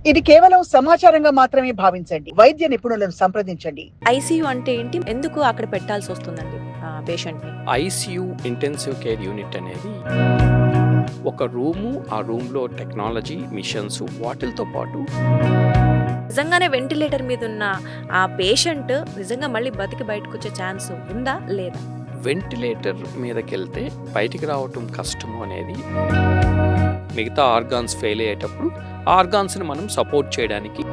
ఇది కేవలం సమాచారంగా మాత్రమే భావించండి. వైద్య నిపుణులను సంప్రదించండి. ఐసీయూ అంటే ఏంటి? ఎందుకు అక్కడ పెట్టాల్సి వస్తుందండి పేషెంట్‌ని? ఐసీయూ ఇంటెన్సివ్ కేర్ యూనిట్ అనేది ఒక రూము, ఆ రూమ్‌లో టెక్నాలజీ, మిషన్స్ వాటిలతో పాటు నిజంగానే వెంటిలేటర్ మీద ఉన్న ఆ పేషెంట్ నిజంగా మళ్ళీ బతికి బయటకొచ్చే ఛాన్స్ ఉందా? లేదా? వెంటిలేటర్ మీదకెళ్తే బయటికి రావటం కష్టము అనేది మిగతా ఆర్గాన్స్ ఫెయిల్ అయ్యేటప్పుడు ఆర్గాన్స్ని మనం సపోర్ట్ చేయడానికి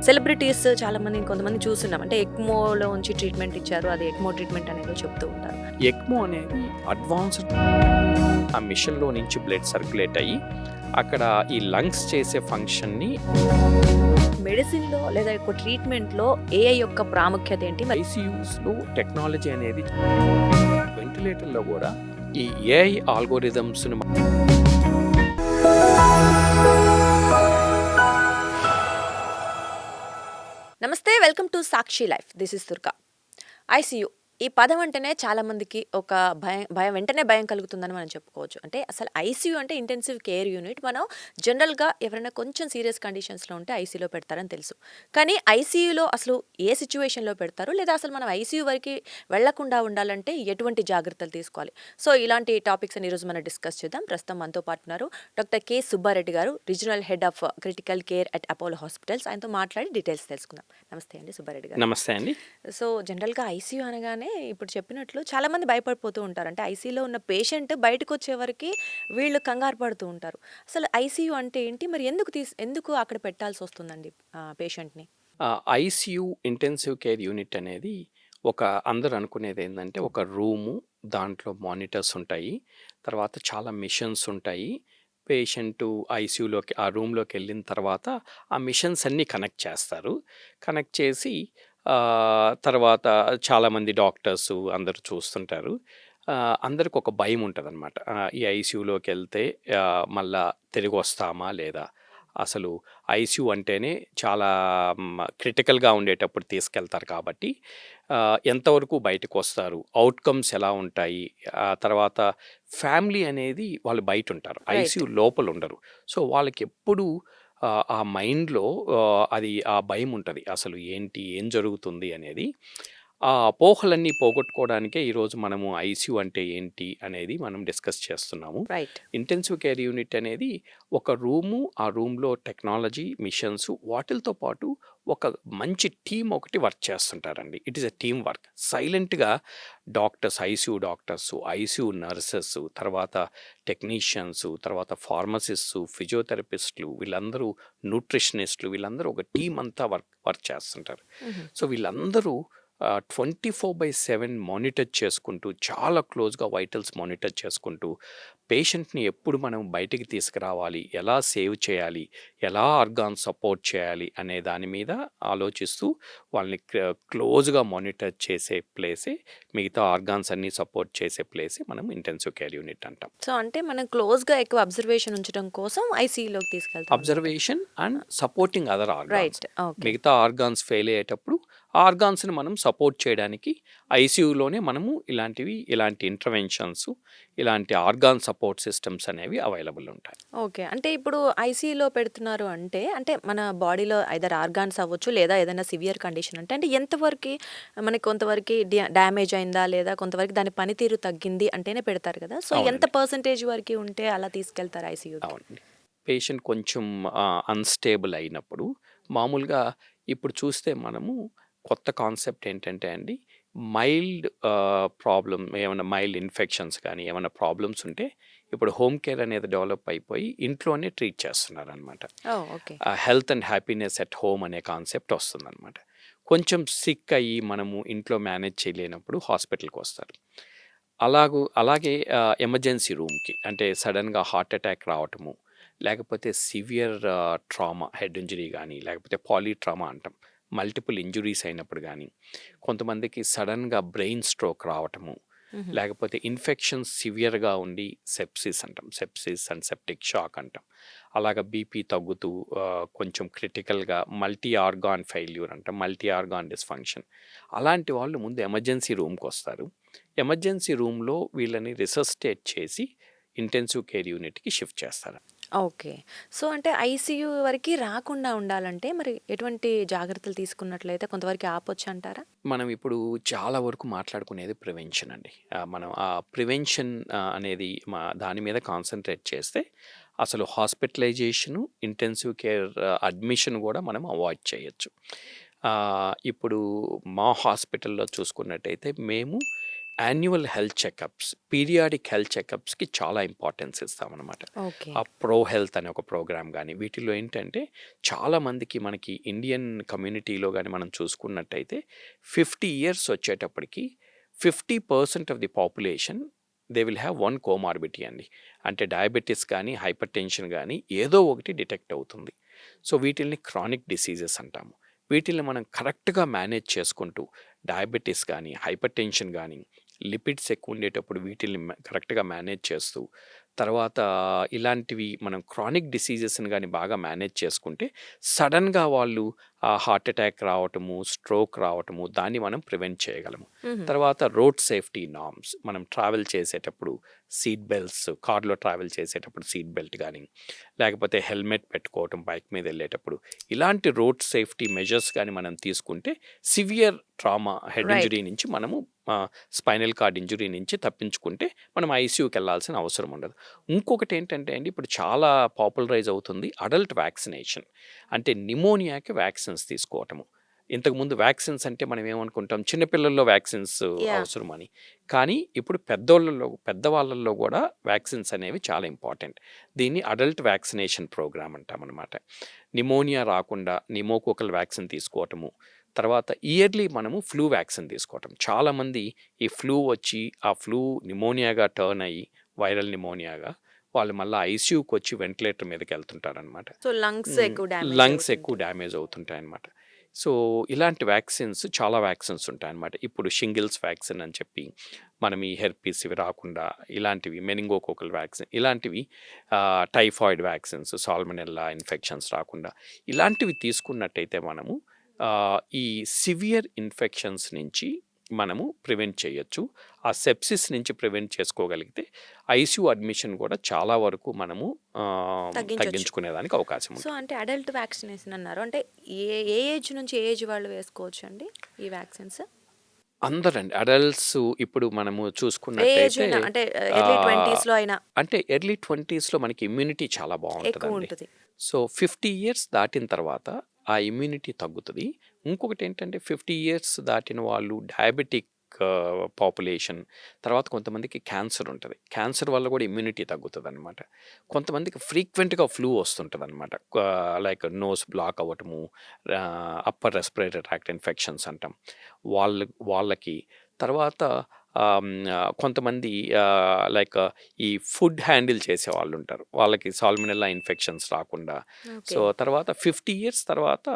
సెలబ్రిటీస్ చాలా మంది కొంతమంది చూస్తున్నాం. అంటే ఎక్మోలో ఉంచి ట్రీట్మెంట్ ఇచ్చారు. అది ఎక్మో ట్రీట్మెంట్ అనేది చెప్తూ ఉంటారు. ఎక్మో అనేది అడ్వాన్స్డ్ ఆ మిషన్లో నుంచి బ్లడ్ సర్క్యులేట్ అయ్యి అక్కడ ఈ లంగ్స్ చేసే ఫంక్షన్ని మెడిసిన్‌లో లేదా ఒక ట్రీట్మెంట్‌లో ఏఐ యొక్క ప్రాముఖ్యత ఏంటి? మరి ఐసీయూస్లో టెక్నాలజీ అనేది వెంటిలేటర్లో కూడా ఈ ఏఐ ఆల్గోరిథమ్స్ను నమస్తే, welcome to Sakshi life. This is Durga. ICU ఈ పదం అంటేనే చాలా మందికి ఒక వెంటనే భయం కలుగుతుందని మనం చెప్పుకోవచ్చు. అంటే అసలు ఐసీయూ అంటే ఇంటెన్సివ్ కేర్ యూనిట్. మనం జనరల్గా ఎవరైనా కొంచెం సీరియస్ కండిషన్స్లో ఉంటే ఐసీయూలో పెడతారని తెలుసు. కానీ ఐసీయూలో అసలు ఏ సిచ్యువేషన్లో పెడతారు, లేదా అసలు మనం ఐసీయూ వరకు వెళ్లకుండా ఉండాలంటే ఎటువంటి జాగ్రత్తలు తీసుకోవాలి? సో ఇలాంటి టాపిక్స్ అని ఈరోజు మనం డిస్కస్ చేద్దాం. ప్రస్తుతం మనతో పాటు ఉన్నారు డాక్టర్ కె సుబ్బారెడ్డి గారు, regional head of critical care at Apollo hospitals. ఆయనతో మాట్లాడి డీటెయిల్స్ తెలుసుకుందాం. నమస్తే అండి సుబ్బారెడ్డి గారు. నమస్తే అండి. సో జనరల్గా ఐసీయూ అనగానే ఇప్పుడు చెప్పినట్లు చాలా మంది భయపడిపోతూ ఉంటారు. అంటే ఐసీయూలో ఉన్న పేషెంట్ బయటకు వచ్చే వరకు వీళ్ళు కంగారు పడుతూ ఉంటారు. అసలు ఐసీయూ అంటే ఏంటి? మరి ఎందుకు అక్కడ పెట్టాల్సి వస్తుందండి పేషెంట్ని? ఐసీయూ ఇంటెన్సివ్ కేర్ యూనిట్ అనేది అందరూ అనుకునేది ఏంటంటే ఒక రూము, దాంట్లో మానిటర్స్ ఉంటాయి, తర్వాత చాలా మిషన్స్ ఉంటాయి. పేషెంటు ఐసీయూలోకి ఆ రూమ్లోకి వెళ్ళిన తర్వాత ఆ మిషన్స్ అన్నీ కనెక్ట్ చేస్తారు. కనెక్ట్ చేసి తర్వాత చాలామంది డాక్టర్సు అందరూ చూస్తుంటారు. అందరికి ఒక భయం ఉంటుందన్నమాట. ఈ ఐసీయూలోకి వెళ్తే మళ్ళా తిరిగి వస్తామా లేదా? అసలు ఐసీయూ అంటేనే చాలా క్రిటికల్గా ఉండేటప్పుడు తీసుకెళ్తారు కాబట్టి ఎంతవరకు బయటకు వస్తారు, అవుట్కమ్స్ ఎలా ఉంటాయి, ఆ తర్వాత ఫ్యామిలీ అనేది వాళ్ళు బయట ఉంటారు, ఐసీయూ లోపల ఉండరు. సో వాళ్ళకి ఎప్పుడు ఆ మైండ్లో అది ఆ భయం ఉంటుంది, అసలు ఏంటి ఏం జరుగుతుంది అనేది. ఆ అపోహలన్నీ పోగొట్టుకోవడానికే ఈరోజు మనము ఐసీయూ అంటే ఏంటి అనేది మనం డిస్కస్ చేస్తున్నాము. రైట్. ఇంటెన్సివ్ కేర్ యూనిట్ అనేది ఒక రూము, ఆ రూమ్లో టెక్నాలజీ, మిషన్స్ వాటిలతో పాటు ఒక మంచి టీం ఒకటి వర్క్ చేస్తుంటారండి. It is a team work. సైలెంట్గా డాక్టర్స్, ఐసీయూ నర్సెస్, తర్వాత టెక్నీషియన్స్, తర్వాత ఫార్మసిస్టు, ఫిజియోథెరపిస్టులు, వీళ్ళందరూ న్యూట్రిషనిస్టులు, వీళ్ళందరూ ఒక టీం అంతా వర్క్ చేస్తుంటారు. సో వీళ్ళందరూ 24/7 మానిటర్ చేసుకుంటూ, చాలా క్లోజ్గా వైటల్స్ మానిటర్ చేసుకుంటూ, పేషెంట్ని ఎప్పుడు మనం బయటికి తీసుకురావాలి, ఎలా సేవ్ చేయాలి, ఎలా ఆర్గాన్ సపోర్ట్ చేయాలి అనే దాని మీద ఆలోచిస్తూ వాళ్ళని క్లోజ్గా మానిటర్ చేసే ప్లేసే, మిగతా ఆర్గాన్స్ అన్నీ సపోర్ట్ చేసే ప్లేసే మనం ఇంటెన్సివ్ కేర్ యూనిట్ అంటాం. సో అంటే మనం క్లోజ్గా ఎక్కువ అబ్జర్వేషన్ ఉంచడం కోసం ఐసీయూలోకి తీసుకెళ్తాం. Observation and supporting other organs. Right. Okay. మిగతా ఆర్గాన్స్ ఫెయిల్ అయ్యేటప్పుడు ఆర్గాన్స్ని మనం సపోర్ట్ చేయడానికి ఐసీయూలోనే మనము ఇలాంటి ఇంటర్వెన్షన్స్, ఇలాంటి ఆర్గాన్ సపోర్ట్ సిస్టమ్స్ అనేవి అవైలబుల్ ఉంటాయి. ఓకే. అంటే ఇప్పుడు ఐసీయూలో పెడుతున్నారు అంటే మన బాడీలో ఐదర్ ఆర్గాన్స్ అవ్వచ్చు, లేదా ఏదైనా సివియర్ కండిషన్ అంటే ఎంతవరకు మనకి కొంతవరకు డ్యామేజ్ అయిందా, లేదా కొంతవరకు దాని పనితీరు తగ్గింది అంటేనే పెడతారు కదా. సో ఎంత అవునండి. పర్సెంటేజ్ వరకు ఉంటే అలా తీసుకెళ్తారు ఐసీయూ? అవునండి. పేషెంట్ కొంచెం అన్‌స్టేబుల్ అయినప్పుడు మామూలుగా ఇప్పుడు చూస్తే మనము కొత్త కాన్సెప్ట్ ఏంటంటే అండి, మైల్డ్ ప్రాబ్లమ్ ఏమైనా మైల్డ్ ఇన్ఫెక్షన్స్ కానీ ఏమైనా ప్రాబ్లమ్స్ ఉంటే ఇప్పుడు హోమ్ కేర్ అనేది డెవలప్ అయిపోయి ఇంట్లోనే ట్రీట్ చేస్తున్నారనమాట. Okay. Health and happiness at home అనే కాన్సెప్ట్ వస్తుందన్నమాట. కొంచెం సిక్ అయ్యి మనము ఇంట్లో మేనేజ్ చేయలేనప్పుడు హాస్పిటల్కి వస్తారు. అలాగే ఎమర్జెన్సీ రూమ్కి, అంటే సడన్గా హార్ట్ అటాక్ రావటము, లేకపోతే సివియర్ ట్రామా, హెడ్ ఇంజరీ కానీ, లేకపోతే పాలీట్రామా అంటాం, మల్టిపుల్ ఇంజురీస్ అయినప్పుడు కానీ, కొంతమందికి సడన్గా బ్రెయిన్ స్ట్రోక్ రావటము, లేకపోతే ఇన్ఫెక్షన్స్ సివియర్గా ఉండి సెప్సిస్ అంటాం, సెప్సిస్ అండ్ సెప్టిక్ షాక్ అంటాం, అలాగ బీపీ తగ్గుతూ కొంచెం క్రిటికల్గా మల్టీ ఆర్గాన్ ఫెయిల్యూర్ అంటాం, మల్టీ ఆర్గాన్ డిస్ఫంక్షన్, అలాంటి వాళ్ళు ముందు ఎమర్జెన్సీ రూమ్కి వస్తారు. ఎమర్జెన్సీ రూమ్లో వీళ్ళని రిసస్టేట్ చేసి ఇంటెన్సివ్ కేర్ యూనిట్కి షిఫ్ట్ చేస్తారు. ఓకే. సో, అంటే ఐసీయూ వరకి రాకుండా ఉండాలంటే మరి ఎటువంటి జాగ్రత్తలు తీసుకున్నట్లయితే కొంతవరకు ఆపొచ్చంటారా? మనం ఇప్పుడు చాలా వరకు మాట్లాడుకునేది ప్రివెన్షన్ అండి. మనం ఆ ప్రివెన్షన్ అనేది దాని మీద కాన్సంట్రేట్ చేస్తే అసలు హాస్పిటలైజేషను, ఇంటెన్సివ్ కేర్ అడ్మిషన్ గూడా మనం అవాయిడ్ చేయొచ్చు. ఇప్పుడు మా హాస్పిటల్‌లో చూసుకున్నట్టయితే మేము annual health checkups, periodic health చెకప్స్‌కి చాలా ఇంపార్టెన్స్ ఇస్తామనమాట. ఓకే. ప్రో హెల్త్ అనే ఒక ప్రోగ్రామ్ గాని, వీటిలో ఏంటంటే చాలామందికి మనకి ఇండియన్ కమ్యూనిటీలో గాని మనం చూసుకున్నట్టయితే 50 ఇయర్స్ వచ్చేటప్పటికి 50% of the population they will have one comorbidity అండి. అంటే డయాబెటిస్ గానీ, హైపర్ టెన్షన్ గానీ ఏదో ఒకటి డిటెక్ట్ అవుతుంది. సో, వీటిల్ని క్రానిక్ డిసీజెస్ అంటాము. వీటిల్ని మనం కరెక్ట్‌గా మేనేజ్ చేసుకుంటూ డయాబెటిస్ గానీ, హైపర్ టెన్షన్ గానీ, లిపిడ్స్ ఎక్కువ ఉండేటప్పుడు వీటిల్ని కరెక్ట్‌గా మేనేజ్ చేస్తూ, తర్వాత ఇలాంటివి మనం క్రానిక్ డిసీజెస్‌ని గానీ బాగా మేనేజ్ చేసుకుంటే సడెన్‌గా వాళ్ళు హార్ట్ అటాక్ రావటము, స్ట్రోక్ రావటము దాన్ని మనం ప్రివెంట్ చేయగలము. హుహు. తర్వాత రోడ్ సేఫ్టీ నార్మ్స్ మనం ట్రావెల్ చేసేటప్పుడు సీట్ బెల్ట్స్, కార్‌లో ట్రావెల్ చేసేటప్పుడు సీట్ బెల్ట్ గానీ, లేకపోతే హెల్మెట్ పెట్టుకోవటం బైక్ మీద వెళ్ళేటప్పుడు, ఇలాంటి రోడ్ సేఫ్టీ మెజర్స్ గానీ మనం తీసుకుంటే severe trauma, head right. Injury నుంచి మనము స్పైనల్ కార్డ్ ఇంజరీ నుంచి తప్పించుకుంటే మనం ఐసీయూకెళ్ళాల్సిన అవసరం ఉండదు. ఇంకొకటేంటంటే అండి, ఇప్పుడు చాలా పాపులరైజ్ అవుతుంది అడల్ట్ వ్యాక్సినేషన్. అంటే నిమోనియాకి వ్యాక్సిన్స్ తీసుకోవటము. ఇంతకుముందు వ్యాక్సిన్స్ అంటే మనం ఏమనుకుంటాం, చిన్న పిల్లల్లో వ్యాక్సిన్స్ యాహ్! అవసరమని. కానీ ఇప్పుడు పెద్దవాళ్ళల్లో గూడా వ్యాక్సిన్స్ అనేవి చాలా ఇంపార్టెంట్. దీన్ని అడల్ట్ వ్యాక్సినేషన్ ప్రోగ్రామ్ అంటామనమాట. నిమోనియా రాకుండా నిమోకోకల్ వ్యాక్సిన్ తీసుకోవటము. తర్వాత ఇయర్లీ మనము ఫ్లూ వ్యాక్సిన్ తీసుకోవటం. చాలామంది ఈ ఫ్లూ వచ్చి, ఆ ఫ్లూ నిమోనియాగా టర్న్ అయ్యి, వైరల్ నిమోనియాగా వాళ్ళు మళ్ళా ఐసీయూకొచ్చి వెంటిలేటర్ మీదకెళ్తుంటారనమాట. సో, లంగ్స్ ఎక్కువ డ్యామేజ్ లంగ్స్ ఎక్కువ అవుతుంటాయి. డ్యామేజ్ అవుతుంటాయనమాట. సో, ఇలాంటి వ్యాక్సిన్స్ చాలా వ్యాక్సిన్స్ ఉంటాయనమాట. ఇప్పుడు షింగిల్స్ వ్యాక్సిన్ అని చెప్పి, మనం ఈ హెర్పీస్ ఇవి రాకుండా ఇలాంటివి, మెనింగోకోకల్ వ్యాక్సిన్ ఇలాంటివి, టైఫాయిడ్ వ్యాక్సిన్స్, సాల్మొనెల్లా ఇన్ఫెక్షన్స్ రాకుండా ఇలాంటివి తీసుకున్నట్టయితే మనము ఈ సివియర్ ఇన్ఫెక్షన్స్ నుంచి మనము ప్రివెంట్ చేయొచ్చు. ఆ సెప్సిస్ నుంచి ప్రివెంట్ చేసుకోగలిగితే ఐసీయూ అడ్మిషన్ కూడా చాలా వరకు మనము తగ్గించొచ్చు. తగ్గించుకునేదానికి అవకాశం సో, ఉంటుంది. అంటే అడల్ట్ వ్యాక్సినేషన్ అన్నారు. అంటే ఏ ఏ ఏజ్ నుంచి ఏ ఏజ్ వాళ్ళు వేసుకోవచ్చండి ఈ వ్యాక్సిన్స్? అందరండి అడల్ట్స్ ఇప్పుడు మనము ఏ ఏజ్ చూసుకున్నట్టయితే అయినా అంటే ఎర్లీ ఆహ్, 20స్‌లో అయినా అంటే ఎర్లీ 20స్‌లో మనకి ఇమ్యూనిటీ చాలా బావుంటదండి. ఎక్కువుంటది. సో, 50 ఇయర్స్ దాటిన తర్వాత ఆ ఇమ్యూనిటీ తగ్గుతది. ఇంకొకటేంటంటే 50 ఇయర్స్ దాటిన వాళ్ళు డయాబెటిక్ పాపులేషన్, తర్వాత కొంతమందికి క్యాన్సర్ ఉంటది. క్యాన్సర్ వల్ల కూడా ఇమ్యూనిటీ తగ్గుతదనమాట. కొంతమందికి ఫ్రీక్వెంట్‌గా ఫ్లూ వస్తుంటదనమాట. లైక్ నోస్ బ్లాక్ అవ్వటము, అప్పర్ రెస్పిరేటరీ ట్రాక్ట్ ఇన్ఫెక్షన్స్ అంటాం. వాళ్ళకి తర్వాత కొంతమంది లైక్ ఈ ఫుడ్ హ్యాండిల్ చేసేవాళ్ళుంటారు. వాళ్ళకి సాల్మొనెల్లా ఇన్ఫెక్షన్స్ రాకుండా. ఓకే. సో, తర్వాత 50 ఇయర్స్ తర్వాత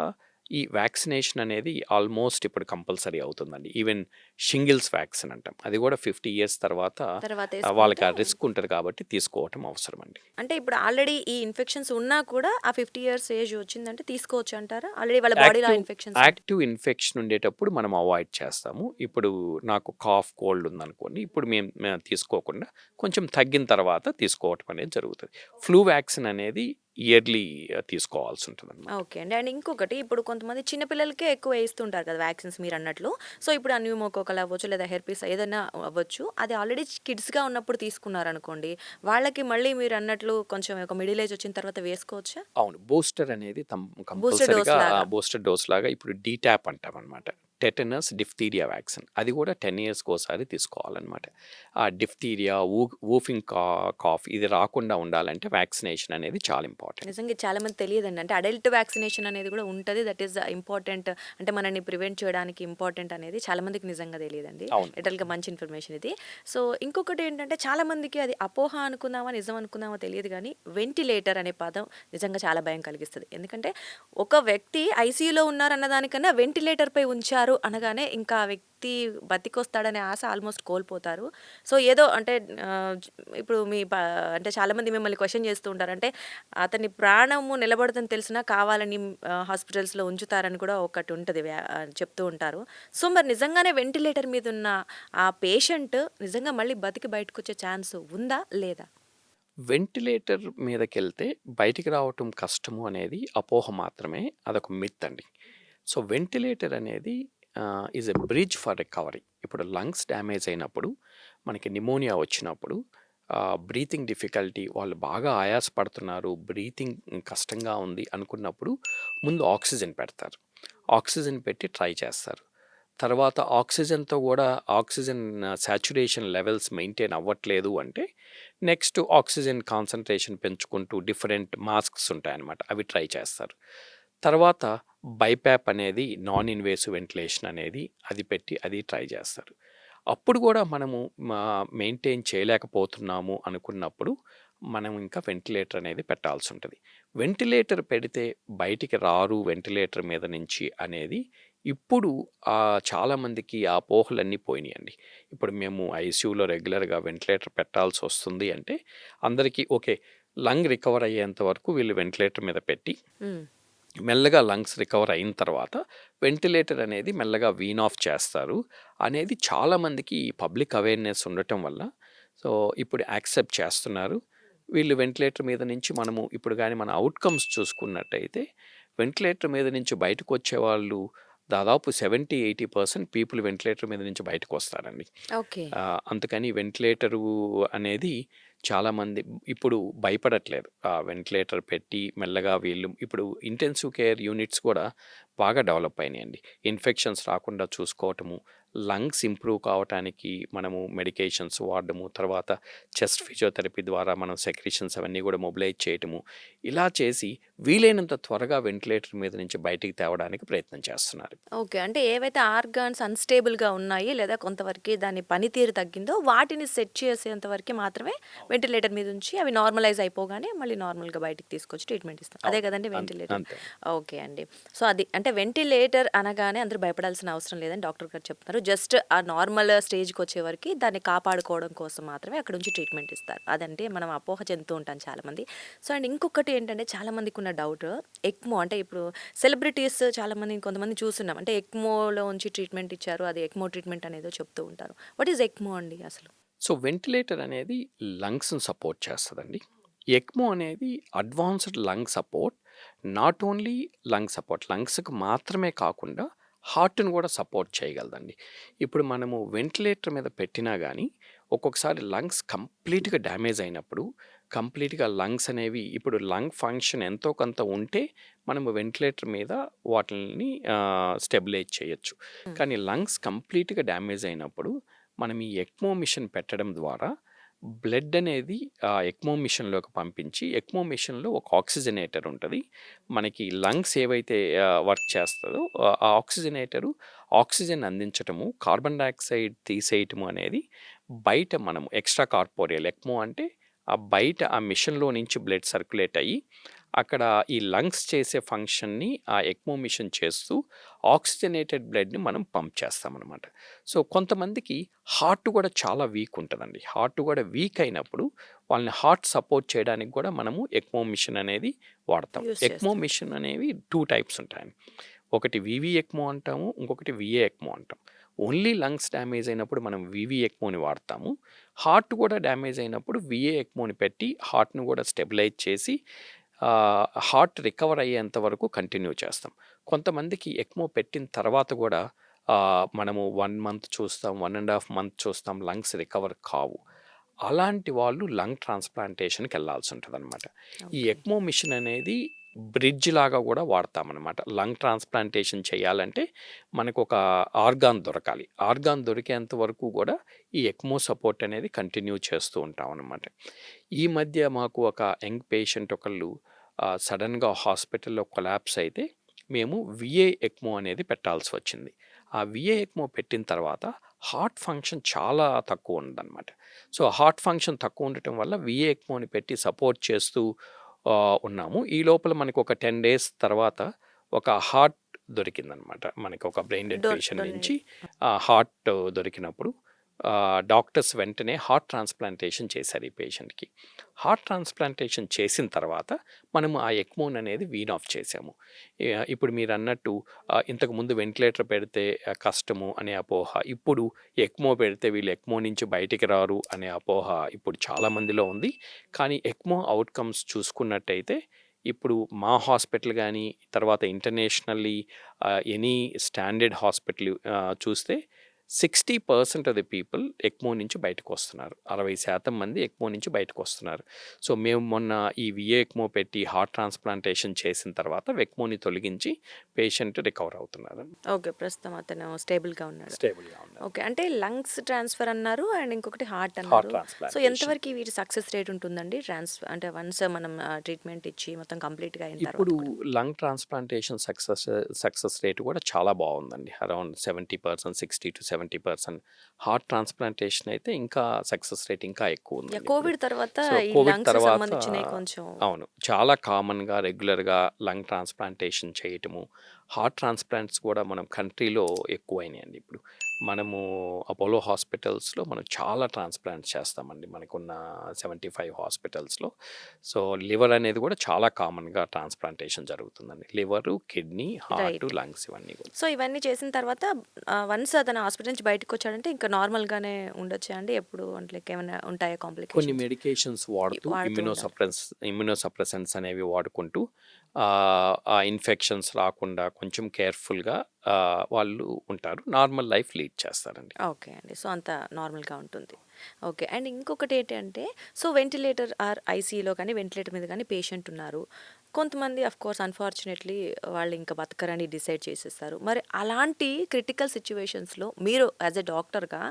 ఈ వ్యాక్సినేషన్ అనేది ఆల్మోస్ట్ ఇప్పుడు కంపల్సరీ అవుతుందండి. ఈవెన్ షింగిల్స్ వ్యాక్సిన్ అంటాం. అది కూడా 50 ఇయర్స్ తర్వాత తర్వాత వాళ్ళకి ఆ యేసుకుంటే రిస్క్ ఉంటది కాబట్టి తీసుకోవటం అవసరమండి. అంటే ఇప్పుడు ఆల్రెడీ ఈ ఇన్ఫెక్షన్స్ ఉన్నా కూడా ఆ 50 ఇయర్స్ ఏజ్ వచ్చిందంటే తీసుకోవచ్చు అంటారా? ఆల్రెడీ వాళ్ళ బాడీలో ఆ యాక్టివ్ ఇన్ఫెక్షన్స్ ఉంటాయి. యాక్టివ్ ఇన్ఫెక్షన్ ఉండేటప్పుడు మనం అవాయిడ్ చేస్తాము. ఇప్పుడు నాకు కాఫ్, కోల్డ్ ఉందనుకోండి. ఇప్పుడు మేము తీసుకోకుండా కొంచెం తగ్గిన తర్వాత తీసుకోవటం అనేది జరుగుతది. ఫ్లూ వ్యాక్సిన్ అనేది ఇయర్లీ తీసుకోవాల్సి ఉంటదనమాట. ఓకే అండి. అండ్ ఇంకొకటి ఇప్పుడు కొంతమంది చిన్న పిల్లలకే ఎక్కువ ఏస్తుంటారు కదా వ్యాక్సిన్స్ మీరన్నట్లు. సో, ఇప్పుడు ఆ న్యూమోకోకల్ అవ్వచ్చు లేదా హెర్పీస్ ఏదైనా అవ్వచ్చు. అది ఆల్రెడీ కిడ్స్‌గా ఉన్నప్పుడు తీసుకున్నారనుకోండి. వాళ్ళకి మళ్ళీ మీరన్నట్లు కొంచెం ఒక మిడిల్ ఏజ్ వచ్చిన తర్వాత వేసుకోవచ్చా? అవును. బూస్టర్ అనేది బూస్టర్ డోస్ కంపల్సరీగా లాగా. బూస్టర్ డోస్ లాగా ఇప్పుడు డీటాప్ అంటామనమాట. Tetanus, diphtheria vaccine. అది కూడా 10 ఇయర్స్‌కోసారి తీసుకోవాలనమాట. ఆ డిఫ్తీరియా, వూఫింగ్ కాఫ్ ఇది రాకుండా ఉండాలంటే వ్యాక్సినేషన్ అనేది చాలా ఇంపార్టెంట్. నిజంగా ఇది చాలా మంది తెలియదండి. అంటే అడల్ట్ వ్యాక్సినేషన్ అనేది కూడా ఉంటది. That is important. అంటే మనల్ని ప్రివెంట్ చేయడానికి ఇంపార్టెంట్ అనేది చాలా మందికి నిజంగా తెలీదండి. అవును. లిటిల్‌గా మంచి ఇన్ఫర్మేషన్ ఇది. సో, ఇంకొకటి ఏంటంటే చాలా మందికి అది అపోహ అనుకుందామా, నిజం అనుకుందామా తెలియదు గానీ వెంటిలేటర్ అనే పదం నిజంగా చాలా భయం కలిగిస్తది. ఎందుకంటే ఒక వ్యక్తి ఐసీయూలో ఉన్నారన్న దానికన్నా వెంటిలేటర్‌పై ఉంచారు అనగానే ఇంకా ఆ వ్యక్తి బతికొస్తాడనే ఆశ ఆల్మోస్ట్ కోల్పోతారు. సో, ఏదో అంటే ఇప్పుడు అంటే చాలామంది మిమ్మల్ని క్వెషన్ చేస్తూ ఉంటారు. అంటే అతని ప్రాణము నిలబడుతుందని తెలిసినా కావాలని హాస్పిటల్స్‌లో ఉంచుతారని కూడా ఒకటి ఉంటది. చెప్తూ ఉంటారు. సో, మరి నిజంగానే వెంటిలేటర్ మీద ఉన్న ఆ పేషెంట్ నిజంగా మళ్ళీ బతికి బయటకొచ్చే ఛాన్స్ ఉందా? లేదా? వెంటిలేటర్ మీదకెళ్తే బయటికి రావటం కష్టము అనేది అపోహ మాత్రమే. అదొక మిత్ అండి. సో, వెంటిలేటర్ అనేది is a bridge for recovery. ఇప్పుడు లంగ్స్ డ్యామేజ్ అయినప్పుడు, మనకి నిమోనియా వచ్చినప్పుడు, బ్రీతింగ్ డిఫికల్టీ, వాళ్ళు బాగా ఆయాసపడుతున్నారు, బ్రీతింగ్ కష్టంగా ఉంది అనుకున్నప్పుడు ముందు ఆక్సిజన్ పెడతారు. ఆక్సిజన్ పెట్టి ట్రై చేస్తారు. తర్వాత ఆక్సిజన్‌తో గూడా ఆక్సిజన్ సాచురేషన్ లెవెల్స్ మెయింటైన్ అవ్వట్లేదు అంటే, నెక్స్ట్ ఆక్సిజన్ కాన్సంట్రేషన్ పెంచుకుంటూ డిఫరెంట్ మాస్క్స్ ఉంటాయన్నమాట. అవి ట్రై చేస్తారు. తర్వాత బైపాప్ అనేది నాన్ ఇన్వేసివ్ వెంటిలేషన్ అనేది అది పెట్టి అది ట్రై చేస్తారు. అప్పుడు గూడా మనము మెయింటైన్ చేయలేకపోతున్నాము అనుకున్నప్పుడు, మనం ఇంకా వెంటిలేటర్ అనేది పెట్టాల్సుంటది. వెంటిలేటర్ పెడితే బయటికి రారు వెంటిలేటర్ మీద నుంచి అనేది ఇప్పుడు చాలామందికి ఆ అపోహలన్నీ పోయినాయండి. ఇప్పుడు మేము ఐసీయూలో రెగ్యులర్‌గా వెంటిలేటర్ పెట్టాల్సొస్తుంది అంటే, అందరికీ ఓకే. లంగ్ రికవర్ అయ్యేంత వరకు వీళ్ళు వెంటిలేటర్ మీద పెట్టి, హ్మ్. మెల్లగా లంగ్స్ రికవర్ అయిన తర్వాత వెంటిలేటర్ అనేది మెల్లగా వీన్ ఆఫ్ చేస్తారు అనేది చాలామందికి పబ్లిక్ అవేర్‌నెస్ ఉండటం వల్ల సో, ఇప్పుడు యాక్సెప్ట్ చేస్తున్నారు. వీళ్ళు వెంటిలేటర్ మీద నుంచి మనము ఇప్పుడు గాని మన అవుట్‌కమ్స్ చూసుకున్నట్టయితే, వెంటిలేటర్ మీద నుంచి బయటకొచ్చేవాళ్ళు దాదాపు 70-80% పీపుల్ వెంటిలేటర్ మీద నుంచి బయటకొస్తారండి. ఓకే. అందుకని వెంటిలేటరు అనేది చాలామంది ఇప్పుడు భయపడట్లేదు. వెంటిలేటర్ పెట్టి మెల్లగా వీళ్ళు ఇప్పుడు ఇంటెన్సివ్ కేర్ యూనిట్స్ కూడా బాగా డెవలప్ అయినాయండి. ఇన్ఫెక్షన్స్ రాకుండా చూసుకోవటము, లంగ్స్ ఇంప్రూవ్ కావటానికి మనము మెడికేషన్స్ వాడడము, తర్వాత చెస్ట్ ఫిజియోథెరపీ ద్వారా మనం సెక్రీషన్స్ అవన్నీ కూడా మొబిలైజ్ చేయటము, ఇలా చేసి వీలైనంత త్వరగా వెంటిలేటర్ మీద నుంచి బయటికి తేవడానికి ప్రయత్నం చేస్తున్నారు. ఓకే. అంటే ఏవైతే ఆర్గాన్స్ అన్‌స్టేబుల్‌గా ఉన్నాయి లేదా కొంతవరకి దాని పనితీరు తగ్గిందో వాటిని సెట్ చేసేంత వరకి మాత్రమే వెంటిలేటర్ మీద ఉంచి అవి నార్మలైజ్ అయిపోగానే మళ్ళీ నార్మల్‌గా బయటికి తీసుకొచ్చి ట్రీట్మెంట్ ఇస్తాం. అదే అవును. కదండీ వెంటిలేటర్. అంతే. ఓకే అండి. సో, అది అంటే వెంటిలేటర్ అనగానే అందరూ భయపడాల్సిన అవసరం లేదని డాక్టర్ గారు చెప్తున్నారు. జస్ట్ ఆ నార్మల్ స్టేజ్‌కొచ్చే వరకి దాన్ని కాపాడుకోవడం కోసం మాత్రమే అక్కడ ఉంచి ట్రీట్మెంట్ ఇస్తారు. అదంటే మనం అపోహ చెందుతూ ఉంటాం చాలామంది. సో, అండ్ ఇంకొకటి ఏంటంటే చాలామందికున్న డౌట్ ఎక్మో అంటే ఇప్పుడు సెలబ్రిటీస్ చాలామంది కొంతమంది చూస్తున్నాం. అంటే ఎక్మోలో ఉంచి ట్రీట్మెంట్ ఇచ్చారు. అది ఎక్మో ట్రీట్మెంట్ అనేదో చెప్తూ ఉంటారు. వాట్ ఈస్ ఎక్మో అండి అసలు? సో, వెంటిలేటర్ అనేది లంగ్స్‌ని సపోర్ట్ చేస్తదండి. ఎక్మో అనేది advanced lung support. Not only lung support. లంగ్స్‌కి మాత్రమే కాకుండా హార్ట్‌ని కూడా సపోర్ట్ చేయగలదండి. ఇప్పుడు మనము వెంటిలేటర్ మీద పెట్టినా గానీ, ఒక్కొక్కసారి లంగ్స్ కంప్లీట్‌గా డ్యామేజ్ అయినప్పుడు, కంప్లీట్‌గా లంగ్స్ అనేవి ఇప్పుడు లంగ్ ఫంక్షన్ ఎంతో కొంత ఉంటే, మనము వెంటిలేటర్ మీద వాటిల్ని స్టెబిలైజ్ చేయొచ్చు. హ్మ్. కానీ లంగ్స్ కంప్లీట్‌గా డ్యామేజ్ అయినప్పుడు మనం ఈ ఎక్మో మిషన్ పెట్టడం ద్వారా బ్లడ్ అనేది ఎక్మో మిషన్‌లోకి పంపించి, ఎక్మో మిషన్‌లో ఒక ఆక్సిజనేటర్ ఉంటది. మనకి లంగ్స్ ఏవైతే వర్క్ చేస్తదో ఆ ఆక్సిజనేటరు ఆక్సిజన్ అందించటము, కార్బన్ డయాక్సైడ్ తీసేయటము అనేది బయట మనము ఎక్స్‌ట్రా కార్పోరియల్ ఎక్మో అంటే బయట ఆ మిషన్‌లో నుంచి బ్లడ్ సర్క్యులేట్ అయ్యి, అక్కడ ఈ లంగ్స్ చేసే ఫంక్షన్‌ని ఆ ఎక్మో మిషన్ చేస్తూ ఆక్సిజనేటెడ్ బ్లడ్‌ని మనం పంప్ చేస్తామనమాట. సో, కొంతమందికి హార్ట్ కూడా చాలా వీక్ ఉంటదండి. హార్ట్ కూడా వీక్ అయినప్పుడు వాళ్ళని హార్ట్ సపోర్ట్ చేయడానికి కూడా మనము ఎక్మో మిషన్ అనేది వాడతాం. యూజ్ ఎక్మో చేస్తుంటారు. మిషన్ అనేవి 2 టైప్స్ ఉంటాయండి. ఒకటి వీవీ ఎక్మో అంటాము. ఇంకొకటి వీఏ ఎక్మో అంటాం. ఓన్లీ లంగ్స్ డ్యామేజ్ అయినప్పుడు మనం వీవీ ఎక్మోని వాడతాము. హార్ట్ కూడా డ్యామేజ్ అయినప్పుడు వీఏ ఎక్మోని పెట్టి హార్ట్‌ని కూడా స్టెబిలైజ్ చేసి హార్ట్ రికవర్ అయ్యేంత వరకు కంటిన్యూ చేస్తాం. కొంతమందికి ఎక్మో పెట్టిన తర్వాత కూడా మనము 1 మంత్ చూస్తాం, 1 ½ మంత్ చూస్తాం లంగ్స్ రికవర్ కావు. అలాంటి వాళ్ళు లంగ్ ట్రాన్స్‌ప్లాంటేషన్‌కెళ్ళాల్సుంటదనమాట. ఈ ఓకే. ఎక్మో మిషన్ అనేది బ్రిడ్జ్ లాగా కూడా వాడతామనమాట. లంగ్ ట్రాన్స్‌ప్లాంటేషన్ చేయాలంటే మనకొక ఆర్గాన్ దొరకాలి. ఆర్గాన్ దొరికేంత వరకు కూడా ఈ ఎక్మో సపోర్ట్ అనేది కంటిన్యూ చేస్తూ ఉంటామనమాట. ఈ మధ్య మాకు ఒక యంగ్ పేషెంట్ ఒకళ్ళు సడెన్‌గా హాస్పిటల్‌లో కొలాప్స్ అయితే, మేము వీఏ ఎక్మో అనేది పెట్టాల్సి వచ్చింది. ఆ వీఏ ఎక్మో పెట్టిన తర్వాత హార్ట్ ఫంక్షన్ చాలా తక్కువ ఉందన్నమాట. సో, హార్ట్ ఫంక్షన్ తక్కువ ఉండటం వల్ల వీఏ ఎక్మోని పెట్టి సపోర్ట్ చేస్తూ ఉన్నాము. ఈ లోపల మనకొక 10 డేస్ తర్వాత ఒక హార్ట్ దొరికిందనమాట. మనకొక బ్రెయిన్ డెడ్ పేషెంట్ డొనేట్. నుంచి హార్ట్ దొరికినప్పుడు డాక్టర్స్ వెంటనే హార్ట్ ట్రాన్స్‌ప్లాంటేషన్ చేశారు ఈ పేషెంట్‌కి. హార్ట్ ట్రాన్స్‌ప్లాంటేషన్ చేసిన తర్వాత మనము ఆ ఎక్మోన్ అనేది వీన్ ఆఫ్ చేసాము. ఇప్పుడు మీరన్నట్టు ఇంతకుముందు వెంటిలేటర్ పెడితే కష్టము అనే అపోహ. ఇప్పుడు ఎక్మో పెడితే వీళ్ళు ఎక్మో నుంచి బయటికి రారు అనే అపోహ ఇప్పుడు చాలా మందిలో ఉంది. కానీ ఎక్మో అవుట్‌కమ్స్ చూసుకున్నట్టయితే ఇప్పుడు మా హాస్పిటల్ గానీ, తర్వాత ఇంటర్నేషనల్లీ ఎనీ స్టాండర్డ్ హాస్పిటల్ చూస్తే 60% ఆఫ్ ది పీపుల్ ఎక్మో నుంచి బయటకొస్తున్నారు. 60% మంది ఎక్మో నుంచి బయటకొస్తున్నారు. సో, మేము మొన్న ఈ విఏ ఎక్మో పెట్టి హార్ట్ ట్రాన్స్‌ప్లాంటేషన్ చేసిన తర్వాత వెక్మోని తొలగించి పేషెంట్ రికవర్ అవుతున్నారు. ఓకే. ప్రస్తుతం అతను స్టేబుల్‌గా ఉన్నాడు. స్టేబుల్‌గా ఉన్నారు. ఓకే. అంటే లంగ్స్ ట్రాన్స్‌ఫర్ అన్నారు. అండ్ ఇంకొకటి హార్ట్ హార్ట్ అన్నారు. So, transplantation. ఎంతవరకు వీటి సక్సెస్ రేట్ ఉంటుందండి? అంటే వన్స్ మనం ట్రీట్మెంట్ ఇచ్చి మొత్తం కంప్లీట్‌గా అయిన తర్వాత ఇప్పుడు కూడా? లంగ్ ట్రాన్స్‌ప్లాంటేషన్ సక్సెస్ రేట్ కూడా చాలా బావుందండి. అరౌండ్ 70%, 60-70%. హార్ట్ ట్రాన్స్‌ప్లాంటేషన్ అయితే ఇంకా సక్సెస్ రేట్ ఇంకా ఎక్కువ ఉందండి ఇప్పుడు. కోవిడ్ తర్వాత సో, ఈ కోవిడ్ లంగ్స్‌కి తర్వాత సంబంధించినవి కొంచెం అవును. చాలా కామన్‌గా రెగ్యులర్‌గా లంగ్ ట్రాన్స్‌ప్లాంటేషన్ చేయటము. హార్ట్ ట్రాన్స్‌ప్లాంట్స్ కూడా మనం కంట్రీలో ఎక్కువైనాయండి ఇప్పుడు. మనము అపోలో హాస్పిటల్స్‌లో మనం చాలా ట్రాన్స్‌ప్లాంట్స్ చేస్తామండి. మనకున్న 75 హాస్పిటల్స్‌లో. సో, లివర్ అనేది కూడా చాలా కామన్‌గా ట్రాన్స్‌ప్లాంటేషన్ జరుగుతుందండి. Liver, kidney, heart, right. Lungs ఇవన్నీ కూడా. సో, ఇవన్నీ చేసిన తర్వాత వన్స్ అతను హాస్పిటల్ నుంచి బయటకొచ్చాడంటే ఇంకా నార్మల్‌గానే ఉండొచ్చా అండి? ఎప్పుడు అంటే లైక్ ఏమైనా ఉంటాయా కొన్ని కాంప్లికేషన్స్? మెడికేషన్స్ వాడుతూ వాడుతూ ఉండాలి. ఇమ్యునోసప్రెసెంట్స్ అనేవి వాడుకుంటూ ఆ ఇన్ఫెక్షన్స్ రాకుండా కొంచెం కేర్‌ఫుల్‌గా వాళ్ళు ఉంటారు. నార్మల్ లైఫ్ లీడ్ చేస్తారండి. ఓకే అండి. సో, అంతా నార్మల్‌గా ఉంటుంది. ఓకే. అండ్ ఇంకొకటి ఏంటంటే సో, వెంటిలేటర్ ఆర్ ఐసీయూలో కానీ, వెంటిలేటర్ మీద కానీ పేషెంట్ ఉన్నారు. కొంతమంది ఆఫ్‌కోర్స్ అన్‌ఫార్చునేట్‌లీ వాళ్ళు ఇంకా బతకరని డిసైడ్ చేసేస్తారు. మరి అలాంటి క్రిటికల్ సిట్యుయేషన్స్‌లో మీరు యాస్ ఎ డాక్టర్‌గా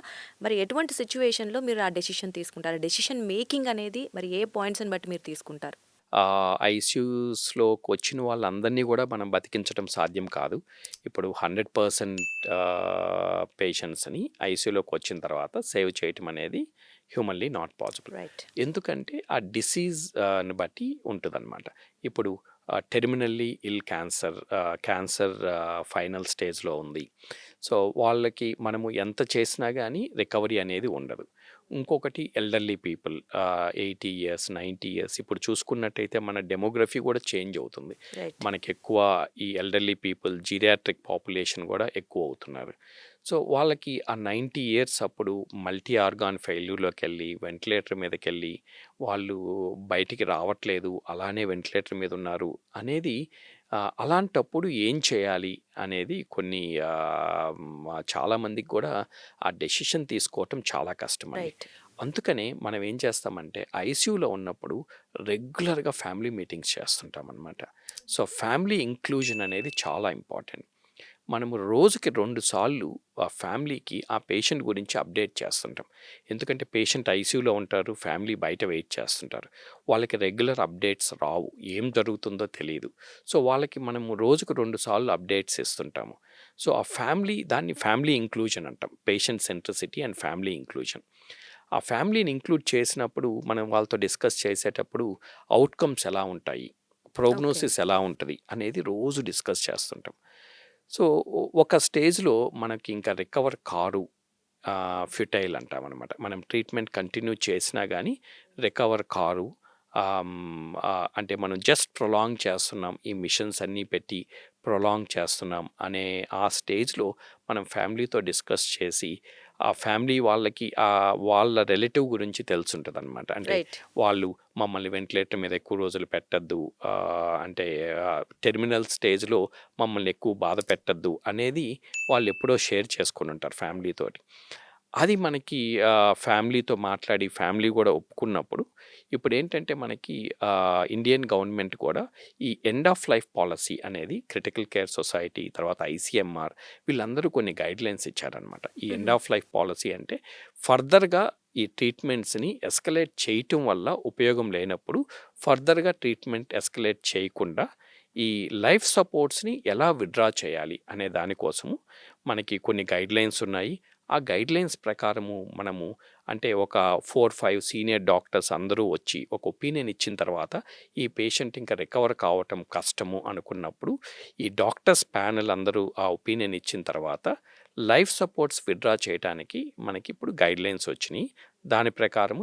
మరి ఎటువంటి సిట్యుయేషన్‌లో మీరు ఆ డెసిషన్ తీసుకుంటారు? డెసిషన్ మేకింగ్ అనేది మరి ఏ పాయింట్స్‌ని బట్టి మీరు తీసుకుంటారు? ఐసీయూస్‌లోకొచ్చిన వాళ్ళందరినీ గూడా మనం బతికించడం సాధ్యం కాదు. ఇప్పుడు 100% పేషెంట్స్‌ని ఐసీయూలోకొచ్చిన తర్వాత సేవ్ చేయటం అనేది హ్యూమన్‌లీ నాట్ పాసిబుల్. రైట్. ఎందుకంటే ఆ డిసీజ్ ని బట్టి ఉంటదనమాట. ఇప్పుడు టెర్మినల్లీ ఇల్ క్యాన్సర్ ఫైనల్ స్టేజ్‌లో ఉంది. సో, వాళ్ళకి మనము ఎంత చేసినా గానీ రికవరీ అనేది ఉండదు. ఇంకొకటి ఎల్డర్లీ పీపుల్ 80 ఇయర్స్, 90 ఇయర్స్ ఇప్పుడు చూసుకున్నట్టయితే మన డెమోగ్రఫీ కూడా చేంజ్ అవుతుంది. రైట్. మనకెక్కువ ఈ ఎల్డర్లీ పీపుల్ జీరియాట్రిక్ పాపులేషన్ కూడా ఎక్కువ అవుతున్నారు. సో, వాళ్ళకి ఆ 90 ఇయర్స్ అప్పుడు మల్టీ ఆర్గాన్ ఫెయిల్యూర్‌లోకెళ్ళి, వెంటిలేటర్ మీదకెళ్ళి, వాళ్ళు బయటికి రావట్లేదు, అలానే వెంటిలేటర్ మీద ఉన్నారు అనేది అలాంటప్పుడు ఏం చేయాలి అనేది కొన్ని చాలామందికి కూడా ఆ డెసిషన్ తీసుకోవటం చాలా కష్టమండి. రైట్. అందుకనే మనం ఏం చేస్తామంటే ఐసీయూలో ఉన్నప్పుడు రెగ్యులర్‌గా ఫ్యామిలీ మీటింగ్స్ చేస్తుంటామనమాట. సో, ఫ్యామిలీ ఇంక్లూజన్ అనేది చాలా ఇంపార్టెంట్. మనము రోజుకి 2 సార్లు ఆ ఫ్యామిలీకి ఆ పేషెంట్ గురించి అప్డేట్ చేస్తుంటాం. ఎందుకంటే పేషెంట్ ఐసీయూలో ఉంటారు. ఫ్యామిలీ బయట వెయిట్ చేస్తుంటారు. వాళ్ళకి రెగ్యులర్ అప్డేట్స్ రావు. ఏం జరుగుతుందో తెలీదు. సో, వాళ్ళకి మనము రోజుకు 2 సార్లు అప్డేట్స్ ఇస్తుంటాము. సో, ఆ దాన్ని ఫ్యామిలీ ఇంక్లూజన్ అంటాం. Patient centricity and family inclusion. ఆ ఫ్యామిలీని ఇంక్లూడ్ చేసినప్పుడు మనం వాళ్ళతో డిస్కస్ చేసేటప్పుడు అవుట్‌కమ్స్ ఎలా ఉంటాయి? ఓకే. ప్రోగ్నోసిస్ ఎలా ఉంటది? అనేది రోజు డిస్కస్ చేస్తుంటాం. సో, ఒక స్టేజ్‌లో మనకి ఇంకా రికవర్ కారు. ఫ్యూటైల్ అంటామనమాట. మనం ట్రీట్మెంట్ కంటిన్యూ చేసినా గానీ రికవర్ కారు. అంటే మనం జస్ట్ ప్రొలాంగ్ చేస్తున్నాం. ఈ మిషన్స్ అన్నీ పెట్టి ప్రొలాంగ్ చేస్తున్నాం అనే ఆ స్టేజ్‌లో మనం ఫ్యామిలీతో డిస్కస్ చేసి, ఆ ఫ్యామిలీ వాళ్ళకి వాళ్ళ రిలేటివ్ గురించి తెలిసుంటదనమాట. అంటే రైట్. వాళ్ళు మమ్మల్ని వెంటిలేటర్ మీద ఎక్కువ రోజులు పెట్టొద్దు. అంటే టెర్మినల్ స్టేజ్‌లో మమ్మల్ని ఎక్కువ బాధ పెట్టొద్దు అనేది వాళ్ళెప్పుడో షేర్ చేసుకొనుంటారు ఫ్యామిలీతోటి. అది మనకి ఫ్యామిలీతో మాట్లాడి ఫ్యామిలీ గూడా ఒప్పుకున్నప్పుడు ఇప్పుడేంటంటే మనకి ఇండియన్ గవర్నమెంట్ కూడా ఈ ఎండ్ ఆఫ్ లైఫ్ పాలిసీ అనేది క్రిటికల్ కేర్ సొసైటీ, తర్వాత ఐసీఎంఆర్ వీళ్ళందరూ కొన్ని గైడ్‌లైన్స్ ఇచ్చారనమాట. ఈ ఎండ్ హుహు. ఆఫ్ లైఫ్ పాలిసీ అంటే ఫర్దర్‌గా ఈ ట్రీట్మెంట్స్‌ని ఎస్కలేట్ చేయటం వల్ల ఉపయోగం లేనప్పుడు ఫర్దర్‌గా ట్రీట్మెంట్ ఎస్కలేట్ చేయకుండా ఈ లైఫ్ సపోర్ట్స్‌ని ఎలా విత్‌డ్రా చేయాలి అనే దానికోసము మనకి కొన్ని గైడ్‌లైన్స్ ఉన్నాయి. ఆ గైడ్‌లైన్స్ ప్రకారము మనము అంటే ఒక 4, 5 సీనియర్ డాక్టర్స్ అందరూ వచ్చి ఒక ఒపీనియన్ ఇచ్చిన తర్వాత ఈ పేషెంట్ ఇంకా రికవర్ కావటం కష్టము అనుకున్నప్పుడు ఈ డాక్టర్స్ ప్యానెల్ అందరూ ఆ ఒపీనియన్ ఇచ్చిన తర్వాత లైఫ్ సపోర్ట్స్ విత్‌డ్రా చేయటానికి మనకి ఇప్పుడు గైడ్‌లైన్స్ వచ్చినియి. దాని ప్రకారము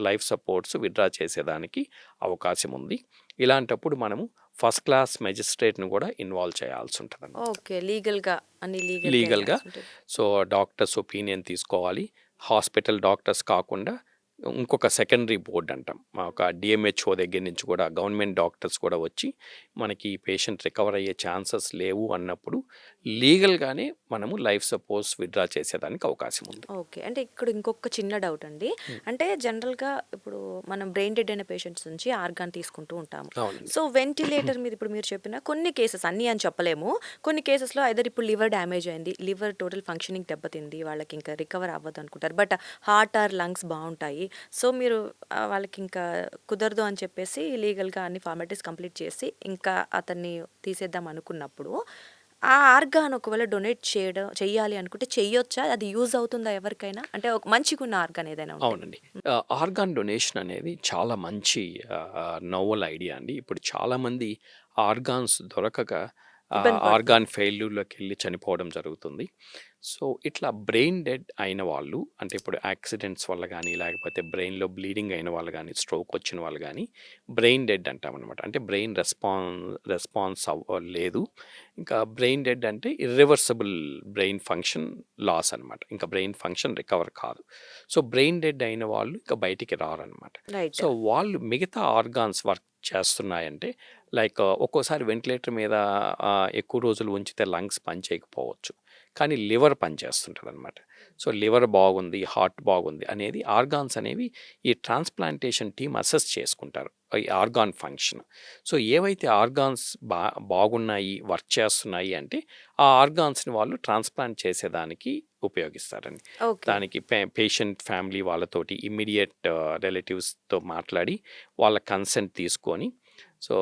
లైఫ్ సపోర్ట్స్ విత్‌డ్రా చేసేదానికి అవకాశం ఉంది. ఇలాంటప్పుడు మనము ఫస్ట్ క్లాస్ మేజిస్ట్రేట్‌ని కూడా ఇన్వాల్వ్ చేయాల్సుంటదండి. ఓకే. లీగల్‌గా అన్ని లీగల్‌గా లీగల్‌గా. ఎళ్ళాల్సుంటది. సో, డాక్టర్స్ ఒపీనియన్ తీసుకోవాలి. హాస్పిటల్ డాక్టర్స్ కాకుండా ఇంకొక సెకండరీ బోర్డ్ అంటాం. ఒక డీఎంహెచ్ఓ దగ్గర నుంచి కూడా గవర్నమెంట్ డాక్టర్స్ కూడా వచ్చి మనకి ఈ పేషెంట్ రికవర్ అయ్యే ఛాన్సెస్ లేవు అన్నప్పుడు లీగల్‌గానే మనము లైఫ్ సపోర్ట్స్ విత్‌డ్రా చేసేదానికి అవకాశం ఉంది. ఓకే. అంటే ఇక్కడ ఇంకొక చిన్న డౌట్ అండి. హ్మ్. అంటే జనరల్‌గా ఇప్పుడు మనం బ్రెయిన్ డెడ్ అయిన పేషెంట్స్ నుంచి ఆర్గాన్ తీసుకుంటూ ఉంటాము. అవునండి. సో, వెంటిలేటర్ మీద ఇప్పుడు మీరు చెప్పిన కొన్ని కేసెస్, అన్నీ అని చెప్పలేము. కొన్ని కేసెస్‌లో ఐదర్ ఇప్పుడు లివర్ డ్యామేజ్ అయింది. లివర్ టోటల్ ఫంక్షనింగ్ దెబ్బతింది. వాళ్ళకి ఇంకా రికవర్ అవ్వదు అనుకుంటారు. బట్ హార్ట్ ఆర్ లంగ్స్ బావుంటాయి. సో, మీరు వాళ్ళకి ఇంకా కుదరదు అని చెప్పేసి లీగల్‌గా అన్ని ఫార్మాలిటీస్ కంప్లీట్ చేసి ఇంకా అతన్ని తీసేద్దాం అనుకున్నప్పుడు, ఆ ఆర్గాన్ ఒకవేళ డొనేట్ చెయ్యాలి అనుకుంటే చెయ్యొచ్చా? అది యూజ్ అవుతుందా ఎవరికైనా? అంటే ఒక మంచిగున్న ఆర్గాన్ ఏదైనా ఉంటే? అవునండి. ఆర్గాన్ డొనేషన్ అనేది చాలా మంచి నోవెల్ ఐడియా అండి. ఇప్పుడు చాలామంది ఆర్గాన్స్ దొరకక ఇబ్బంది ఆర్గాన్ పడుతున్నారు. ఫెయిల్యూర్‌లోకెళ్ళి చనిపోవడం జరుగుతుంది. సో, ఇట్లా బ్రెయిన్ డెడ్ అయిన వాళ్ళు, అంటే ఇప్పుడు యాక్సిడెంట్స్ వల్ల గానీ, లేకపోతే బ్రెయిన్‌లో బ్లీడింగ్ అయిన వాళ్ళు గానీ, స్ట్రోక్ వచ్చిన వాళ్ళు గానీ, బ్రెయిన్ డెడ్ అంటామనమాట. అంటే బ్రెయిన్ రెస్పాన్స్ లేదు. ఇంకా బ్రెయిన్ డెడ్ అంటే ఇర్రివర్సిబుల్ బ్రెయిన్ ఫంక్షన్ లాస్ అనమాట. ఇంకా బ్రెయిన్ ఫంక్షన్ రికవర్ కాదు. సో, బ్రెయిన్ డెడ్ అయిన వాళ్ళు ఇంకా బయటికి రారనమాట. రైట్. సో, వాళ్ళు మిగతా ఆర్గాన్స్ వర్క్ చేస్తున్నాయంటే, లైక్ ఒక్కోసారి వెంటిలేటర్ మీద ఎక్కువ రోజులు ఉంచితే లంగ్స్ పనిచేయకపోవచ్చు. కానీ లివర్ పనిచేస్తుంటదనమాట. సో, లివర్ బాగుంది, హార్ట్ బాగుంది అనేది ఆర్గాన్స్ అనేవి ఈ ట్రాన్స్‌ప్లాంటేషన్ టీమ్ అసెస్ చేసుకుంటారు. ఈ ఆర్గాన్ ఫంక్షన్. సో, ఏవైతే ఆర్గాన్స్ బాగున్నాయి, వర్క్ చేస్తున్నాయి అంటే, ఆ ఆర్గాన్స్‌ని వాళ్ళు ట్రాన్స్‌ప్లాంట్ చేసేదానికి ఉపయోగిస్తారండి. ఓకే. దానికి పేషెంట్ ఫ్యామిలీ వాళ్ళతోటి ఇమ్మీడియేట్ రిలేటివ్స్‌తో మాట్లాడి, వాళ్ళ కన్సెంట్ తీసుకొని, సో,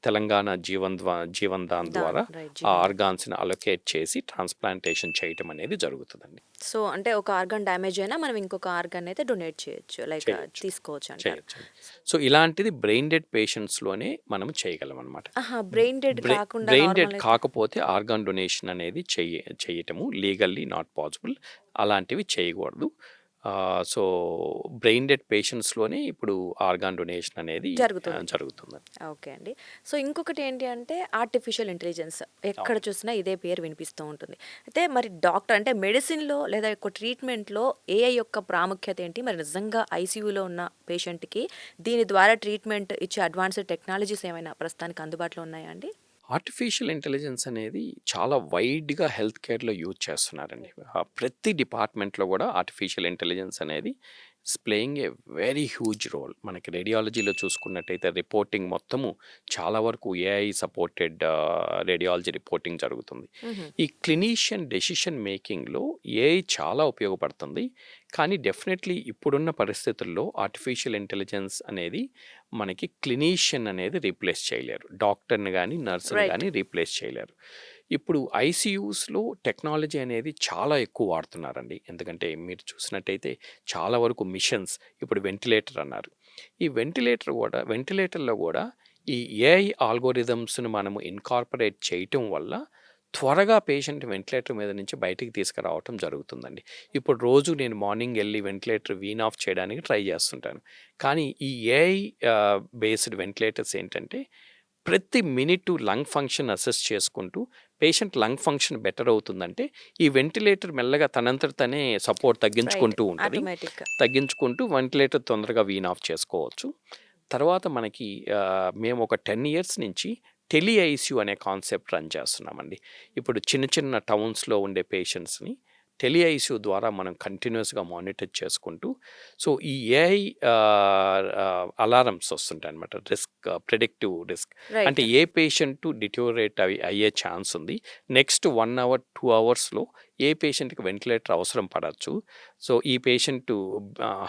తెలంగాణ జీవన్ దాన్ ద్వారా రైట్. ఆ జీవన్. ఆర్గాన్స్‌ని అలొకేట్ చేసి ట్రాన్స్‌ప్లాంటేషన్ చేయటం అనేది జరుగుతదండి. సో, అంటే ఒక ఆర్గాన్ డ్యామేజ్ అయినా మనం ఇంకొక ఆర్గాన్ అయితే డొనేట్ చేయొచ్చు. లైక్ చేయొచ్చు. తీసుకోవచ్చు అంటారు. చేయొచ్చండి. సో, ఇలాంటిది బ్రెయిన్ డెడ్ పేషెంట్స్‌లోనే మనం చేయగలమనమాట. ఆహా! బ్రెయిన్ డెడ్ కాకుండా బ్రెయిన్ డెడ్ నార్మల్ అయితే? కాకపోతే ఆర్గాన్ డొనేషన్ అనేది చేయటము లీగల్లీ నాట్ పాసిబుల్. అలాంటివి చేయకూడదు. సో, బ్రెయిన్ డెడ్ పేషెంట్స్‌లోనే ఇప్పుడు ఆర్గాన్ డొనేషన్ అనేది జరుగుతుంది. జరుగుతుందండి. ఓకే అండి. సో, ఇంకొకటి ఏంటి అంటే ఆర్టిఫిషియల్ ఇంటెలిజెన్స్. ఎక్కడ అవును. చూసినా ఇదే పేరు వినిపిస్తూ ఉంటుంది. అయితే మరి డాక్టర్ అంటే మెడిసిన్‌లో లేదా ఒక ట్రీట్మెంట్‌లో ఏఐ యొక్క ప్రాముఖ్యత ఏంటి? మరి నిజంగా ఐసీయూలో ఉన్న పేషెంట్‌కి దీని ద్వారా ట్రీట్మెంట్ ఇచ్చే అడ్వాన్స్డ్ టెక్నాలజీస్ ఏమైనా ప్రస్తుతానికి అందుబాటులో ఉన్నాయా అండి? ఆర్టిఫిషియల్ ఇంటెలిజెన్స్ అనేది చాలా వైడ్‌గా హెల్త్ కేర్‌లో యూజ్ చేస్తున్నారండి. ప్రతి డిపార్ట్‌మెంట్‌లో కూడా ఆర్టిఫిషియల్ ఇంటెలిజెన్స్ అనేది it's playing a very huge role. మనకి రేడియాలజీలో చూసుకున్నట్టయితే రిపోర్టింగ్ మొత్తము చాలా వరకు ఏఐ సపోర్టెడ్ రేడియాలజీ రిపోర్టింగ్ జరుగుతుంది. హుహు. ఈ క్లినీషియన్ డెసిషన్ మేకింగ్‌లో ఏఐ చాలా ఉపయోగపడుతుంది. కానీ డెఫినెట్‌లీ ఇప్పుడున్న పరిస్థితుల్లో ఆర్టిఫిషియల్ ఇంటెలిజెన్స్ అనేది మనకి క్లినీషియన్ అనేది రీప్లేస్ చేయలేరు. డాక్టర్‌ని గానీ, నర్స్‌ని రైట్. గానీ రీప్లేస్ చేయలేరు. ఇప్పుడు ఐసీయూస్‌లో టెక్నాలజీ అనేది చాలా ఎక్కువ వాడుతున్నారండి. ఎందుకంటే మీరు చూసినట్టయితే చాలా వరకు మిషన్స్, ఇప్పుడు వెంటిలేటర్ అన్నారు. ఈ వెంటిలేటర్‌లో గూడా ఈ ఏఐ ఆల్గోరిథమ్స్‌ని మనము ఇన్కార్పొరేట్ చేయటం వల్ల త్వరగా పేషెంట్ వెంటిలేటర్ మీద నుంచి బయటికి తీసుకురావటం జరుగుతుందండి. ఇప్పుడు రోజు నేను మార్నింగ్ ఎళ్లి వెంటిలేటర్ వీన్ ఆఫ్ చేయడానికి ట్రై చేస్తుంటాను. కానీ ఈ ఏఐ బేస్డ్ వెంటిలేటర్స్ ఏంటంటే, ప్రతి మినిటు లంగ్ ఫంక్షన్ అసెస్ చేసుకుంటూ, పేషెంట్ లంగ్ ఫంక్షన్ బెటర్ అవుతుందంటే, ఈ వెంటిలేటర్ మెల్లగా తనంతట తనే సపోర్ట్ రైట్. తగ్గించుకుంటూ ఉంటది. ఆటోమేటిక్‌గా. తగ్గించుకుంటూ వెంటిలేటర్ తొందరగా వీన్ ఆఫ్ చేసుకోవచ్చు. తర్వాత మనకి మేము ఒక 10 ఇయర్స్ నుంచి టెలి ఐసీయూ అనే కాన్సెప్ట్ రన్ చేస్తున్నామండి. ఇప్పుడు చిన్న చిన్న టౌన్స్‌లో ఉండే పేషెంట్స్‌ని టెలి ఐసీయూ ద్వారా మనం కంటిన్యూయస్‌గా మానిటర్ చేసుకుంటూ, సో, ఈ ఏఐ అలారమ్స్ వస్తుంటాయన్నమాట. Predictive risk. అంటే రైట్. ఏ పేషెంటు డిటోరియేట్ అయ్యే ఛాన్స్ ఉంది. నెక్స్ట్ 1 అవర్, 2 అవర్స్‌లో ఏ పేషెంట్‌కి వెంటిలేటర్ అవసరం పడొచ్చు. సో, ఈ పేషెంటు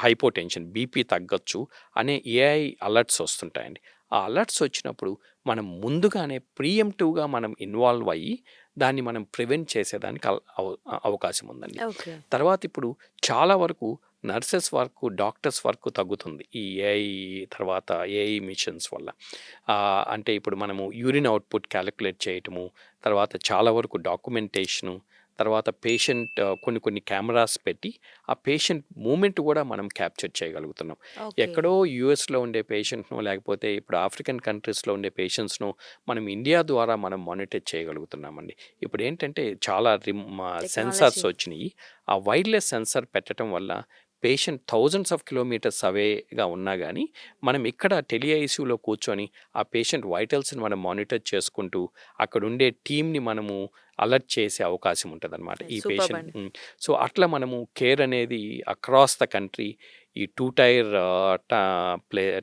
హైపోటెన్షన్, బీపీ తగ్గొచ్చు అనే ఏఐ అలర్ట్స్ వస్తుంటాయండి. ఆ అలర్ట్స్ వచ్చినప్పుడు మనం ముందుగానే ప్రీఎంప్టివ్‌గా మనం ఇన్వాల్వ్ అయ్యి, దాన్ని మనం ప్రివెంట్ చేసేదానికి అవకాశం ఉందండి. ఓకే. తర్వాత ఇప్పుడు చాలా వరకు నర్సెస్ వర్క్, డాక్టర్స్ వర్క్ తగ్గుతుంది. ఈ ఏఐ తర్వాత ఏఐ మిషన్స్ వల్ల. అంటే ఇప్పుడు మనము యూరిన్ అవుట్‌పుట్ క్యాలిక్యులేట్ చేయటము, తర్వాత చాలా వరకు డాక్యుమెంటేషను, తర్వాత పేషెంట్ కొన్ని కెమెరాస్ పెట్టి ఆ పేషెంట్ మూమెంట్ కూడా మనం క్యాప్చర్ చేయగలుగుతున్నాం. ఓకే. ఎక్కడో యూఎస్లో ఉండే పేషెంట్ను లేకపోతే ఇప్పుడు ఆఫ్రికన్ కంట్రీస్లో ఉండే పేషెంట్స్ను మనం ఇండియా ద్వారా మనం మానిటర్ చేయగలుగుతున్నామండి. ఇప్పుడు ఏంటంటే చాలా సెన్సార్స్ టెక్నాలజీ. వచ్చినాయి. ఆ వైర్లెస్ సెన్సార్ పెట్టడం వల్ల పేషెంట్ థౌజండ్స్ ఆఫ్ కిలోమీటర్స్ అవేగా ఉన్నా కానీ మనం ఇక్కడ టెలిఐసీయూలో కూర్చొని ఆ పేషెంట్ వైటల్స్ని మనం మానిటర్ చేసుకుంటూ అక్కడ ఉండే టీమ్ని మనము అలర్ట్ చేసే అవకాశం ఉంటుంది అనమాట ఈ సూపర్బ్ పేషెంట్. అండి. సో అట్లా మనము కేర్ అనేది అక్రాస్ ద కంట్రీ ఈ 2 టైర్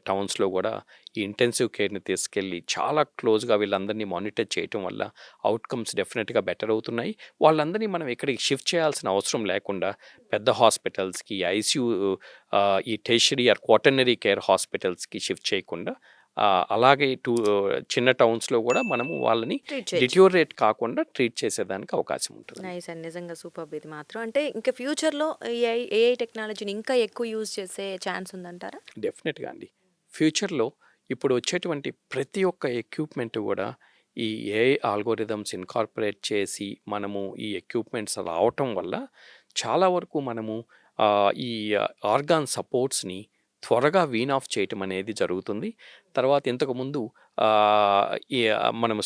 టౌన్స్లో కూడా ఈ ఇంటెన్సివ్ కేర్ని తీసుకెళ్ళి చాలా క్లోజ్గా వీళ్ళందరినీ మానిటర్ చేయటం వల్ల అవుట్కమ్స్ డెఫినెట్గా బెటర్ అవుతున్నాయి. వాళ్ళందరినీ మనం ఇక్కడికి షిఫ్ట్ చేయాల్సిన అవసరం లేకుండా పెద్ద హాస్పిటల్స్కి ఐసీయూ ఈ టెర్షరీ ఆర్ క్వాటర్నరీ కేర్ హాస్పిటల్స్కి షిఫ్ట్ చేయకుండా అలాగే చిన్న టౌన్స్లో కూడా మనము వాళ్ళని ట్రీట్ చేయొచ్చు. డిట్యూరేట్ కాకుండా ట్రీట్ చేసేదానికి అవకాశం ఉంటుంది. నైస్ అండి. నిజంగా సూపర్బ్ ఇది మాత్రం. అంటే ఇంకా ఫ్యూచర్‌లో ఏఐ టెక్నాలజీని ఇంకా ఎక్కువ యూజ్ చేసే ఛాన్స్ ఉందంటారా? డెఫినెట్గా అండి. ఫ్యూచర్లో ఇప్పుడు వచ్చేటువంటి ప్రతి ఒక్క ఎక్విప్మెంట్ కూడా ఈ ఏఐ ఆల్గోరిథమ్స్ ఇన్కార్పొరేట్ చేసి మనము ఈ ఎక్విప్మెంట్స్ రావటం వల్ల చాలా వరకు మనము ఈ ఆర్గాన్ సపోర్ట్స్ని త్వరగా వీన్ ఆఫ్ చేయటం అనేది జరుగుతుంది. తర్వాత ఇంతకుముందు మనం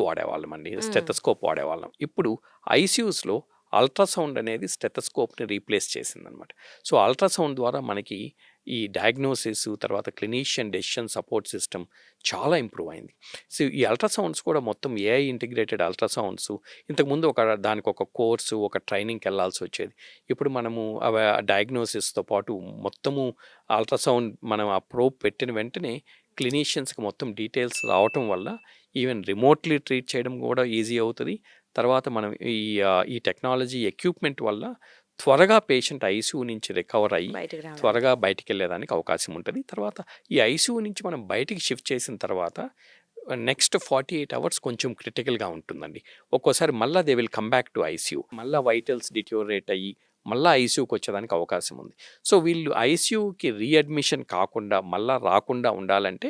వాడేవాళ్ళం అండి, స్టెథోస్కోప్ వాడేవాళ్ళం. ఇప్పుడు ఐసీయూస్లో అల్ట్రాసౌండ్ అనేది స్టెథోస్కోప్ని రీప్లేస్ చేసిందనమాట. సో అల్ట్రాసౌండ్ ద్వారా మనకి ఈ డయాగ్నోసిస్ తర్వాత క్లినీషియన్ డెసిషన్ సపోర్ట్ సిస్టమ్ చాలా ఇంప్రూవ్ అయింది. సో ఈ అల్ట్రాసౌండ్స్ కూడా మొత్తం ఏఐ ఇంటిగ్రేటెడ్ అల్ట్రాసౌండ్స్. ఇంతకుముందు దానికి ఒక కోర్సు ఒక ట్రైనింగ్కి వెళ్ళాల్సి వచ్చేది. ఇప్పుడు మనము డయాగ్నోసిస్తో పాటు మొత్తము అల్ట్రాసౌండ్ మనం ఆ ప్రోబ్ పెట్టిన వెంటనే క్లినీషియన్స్కి మొత్తం డీటెయిల్స్ రావటం వల్ల ఈవెన్ రిమోట్లీ ట్రీట్ చేయడం కూడా ఈజీ అవుతుంది. తర్వాత మనం ఈ టెక్నాలజీ ఎక్విప్మెంట్ వల్ల త్వరగా పేషెంట్ ఐసీయూ నుంచి రికవర్ అయ్యి బయటికి రావడం. త్వరగా బయటికి వెళ్ళేదానికి అవకాశం ఉంటుంది. తర్వాత ఈ ఐసీయూ నుంచి మనం బయటికి షిఫ్ట్ చేసిన తర్వాత నెక్స్ట్ 48 అవర్స్ కొంచెం క్రిటికల్గా ఉంటుందండి. ఒక్కోసారి మళ్ళీ they will come back to ICU, మళ్ళీ వైటల్స్ డిట్యూరేట్ అయ్యి మళ్ళీ ఐసీయూకి వచ్చేదానికి అవకాశం ఉంది. సో వీళ్ళు ఐసీయూకి రీఅడ్మిషన్ కాకుండా మళ్ళీ రాకుండా ఉండాలంటే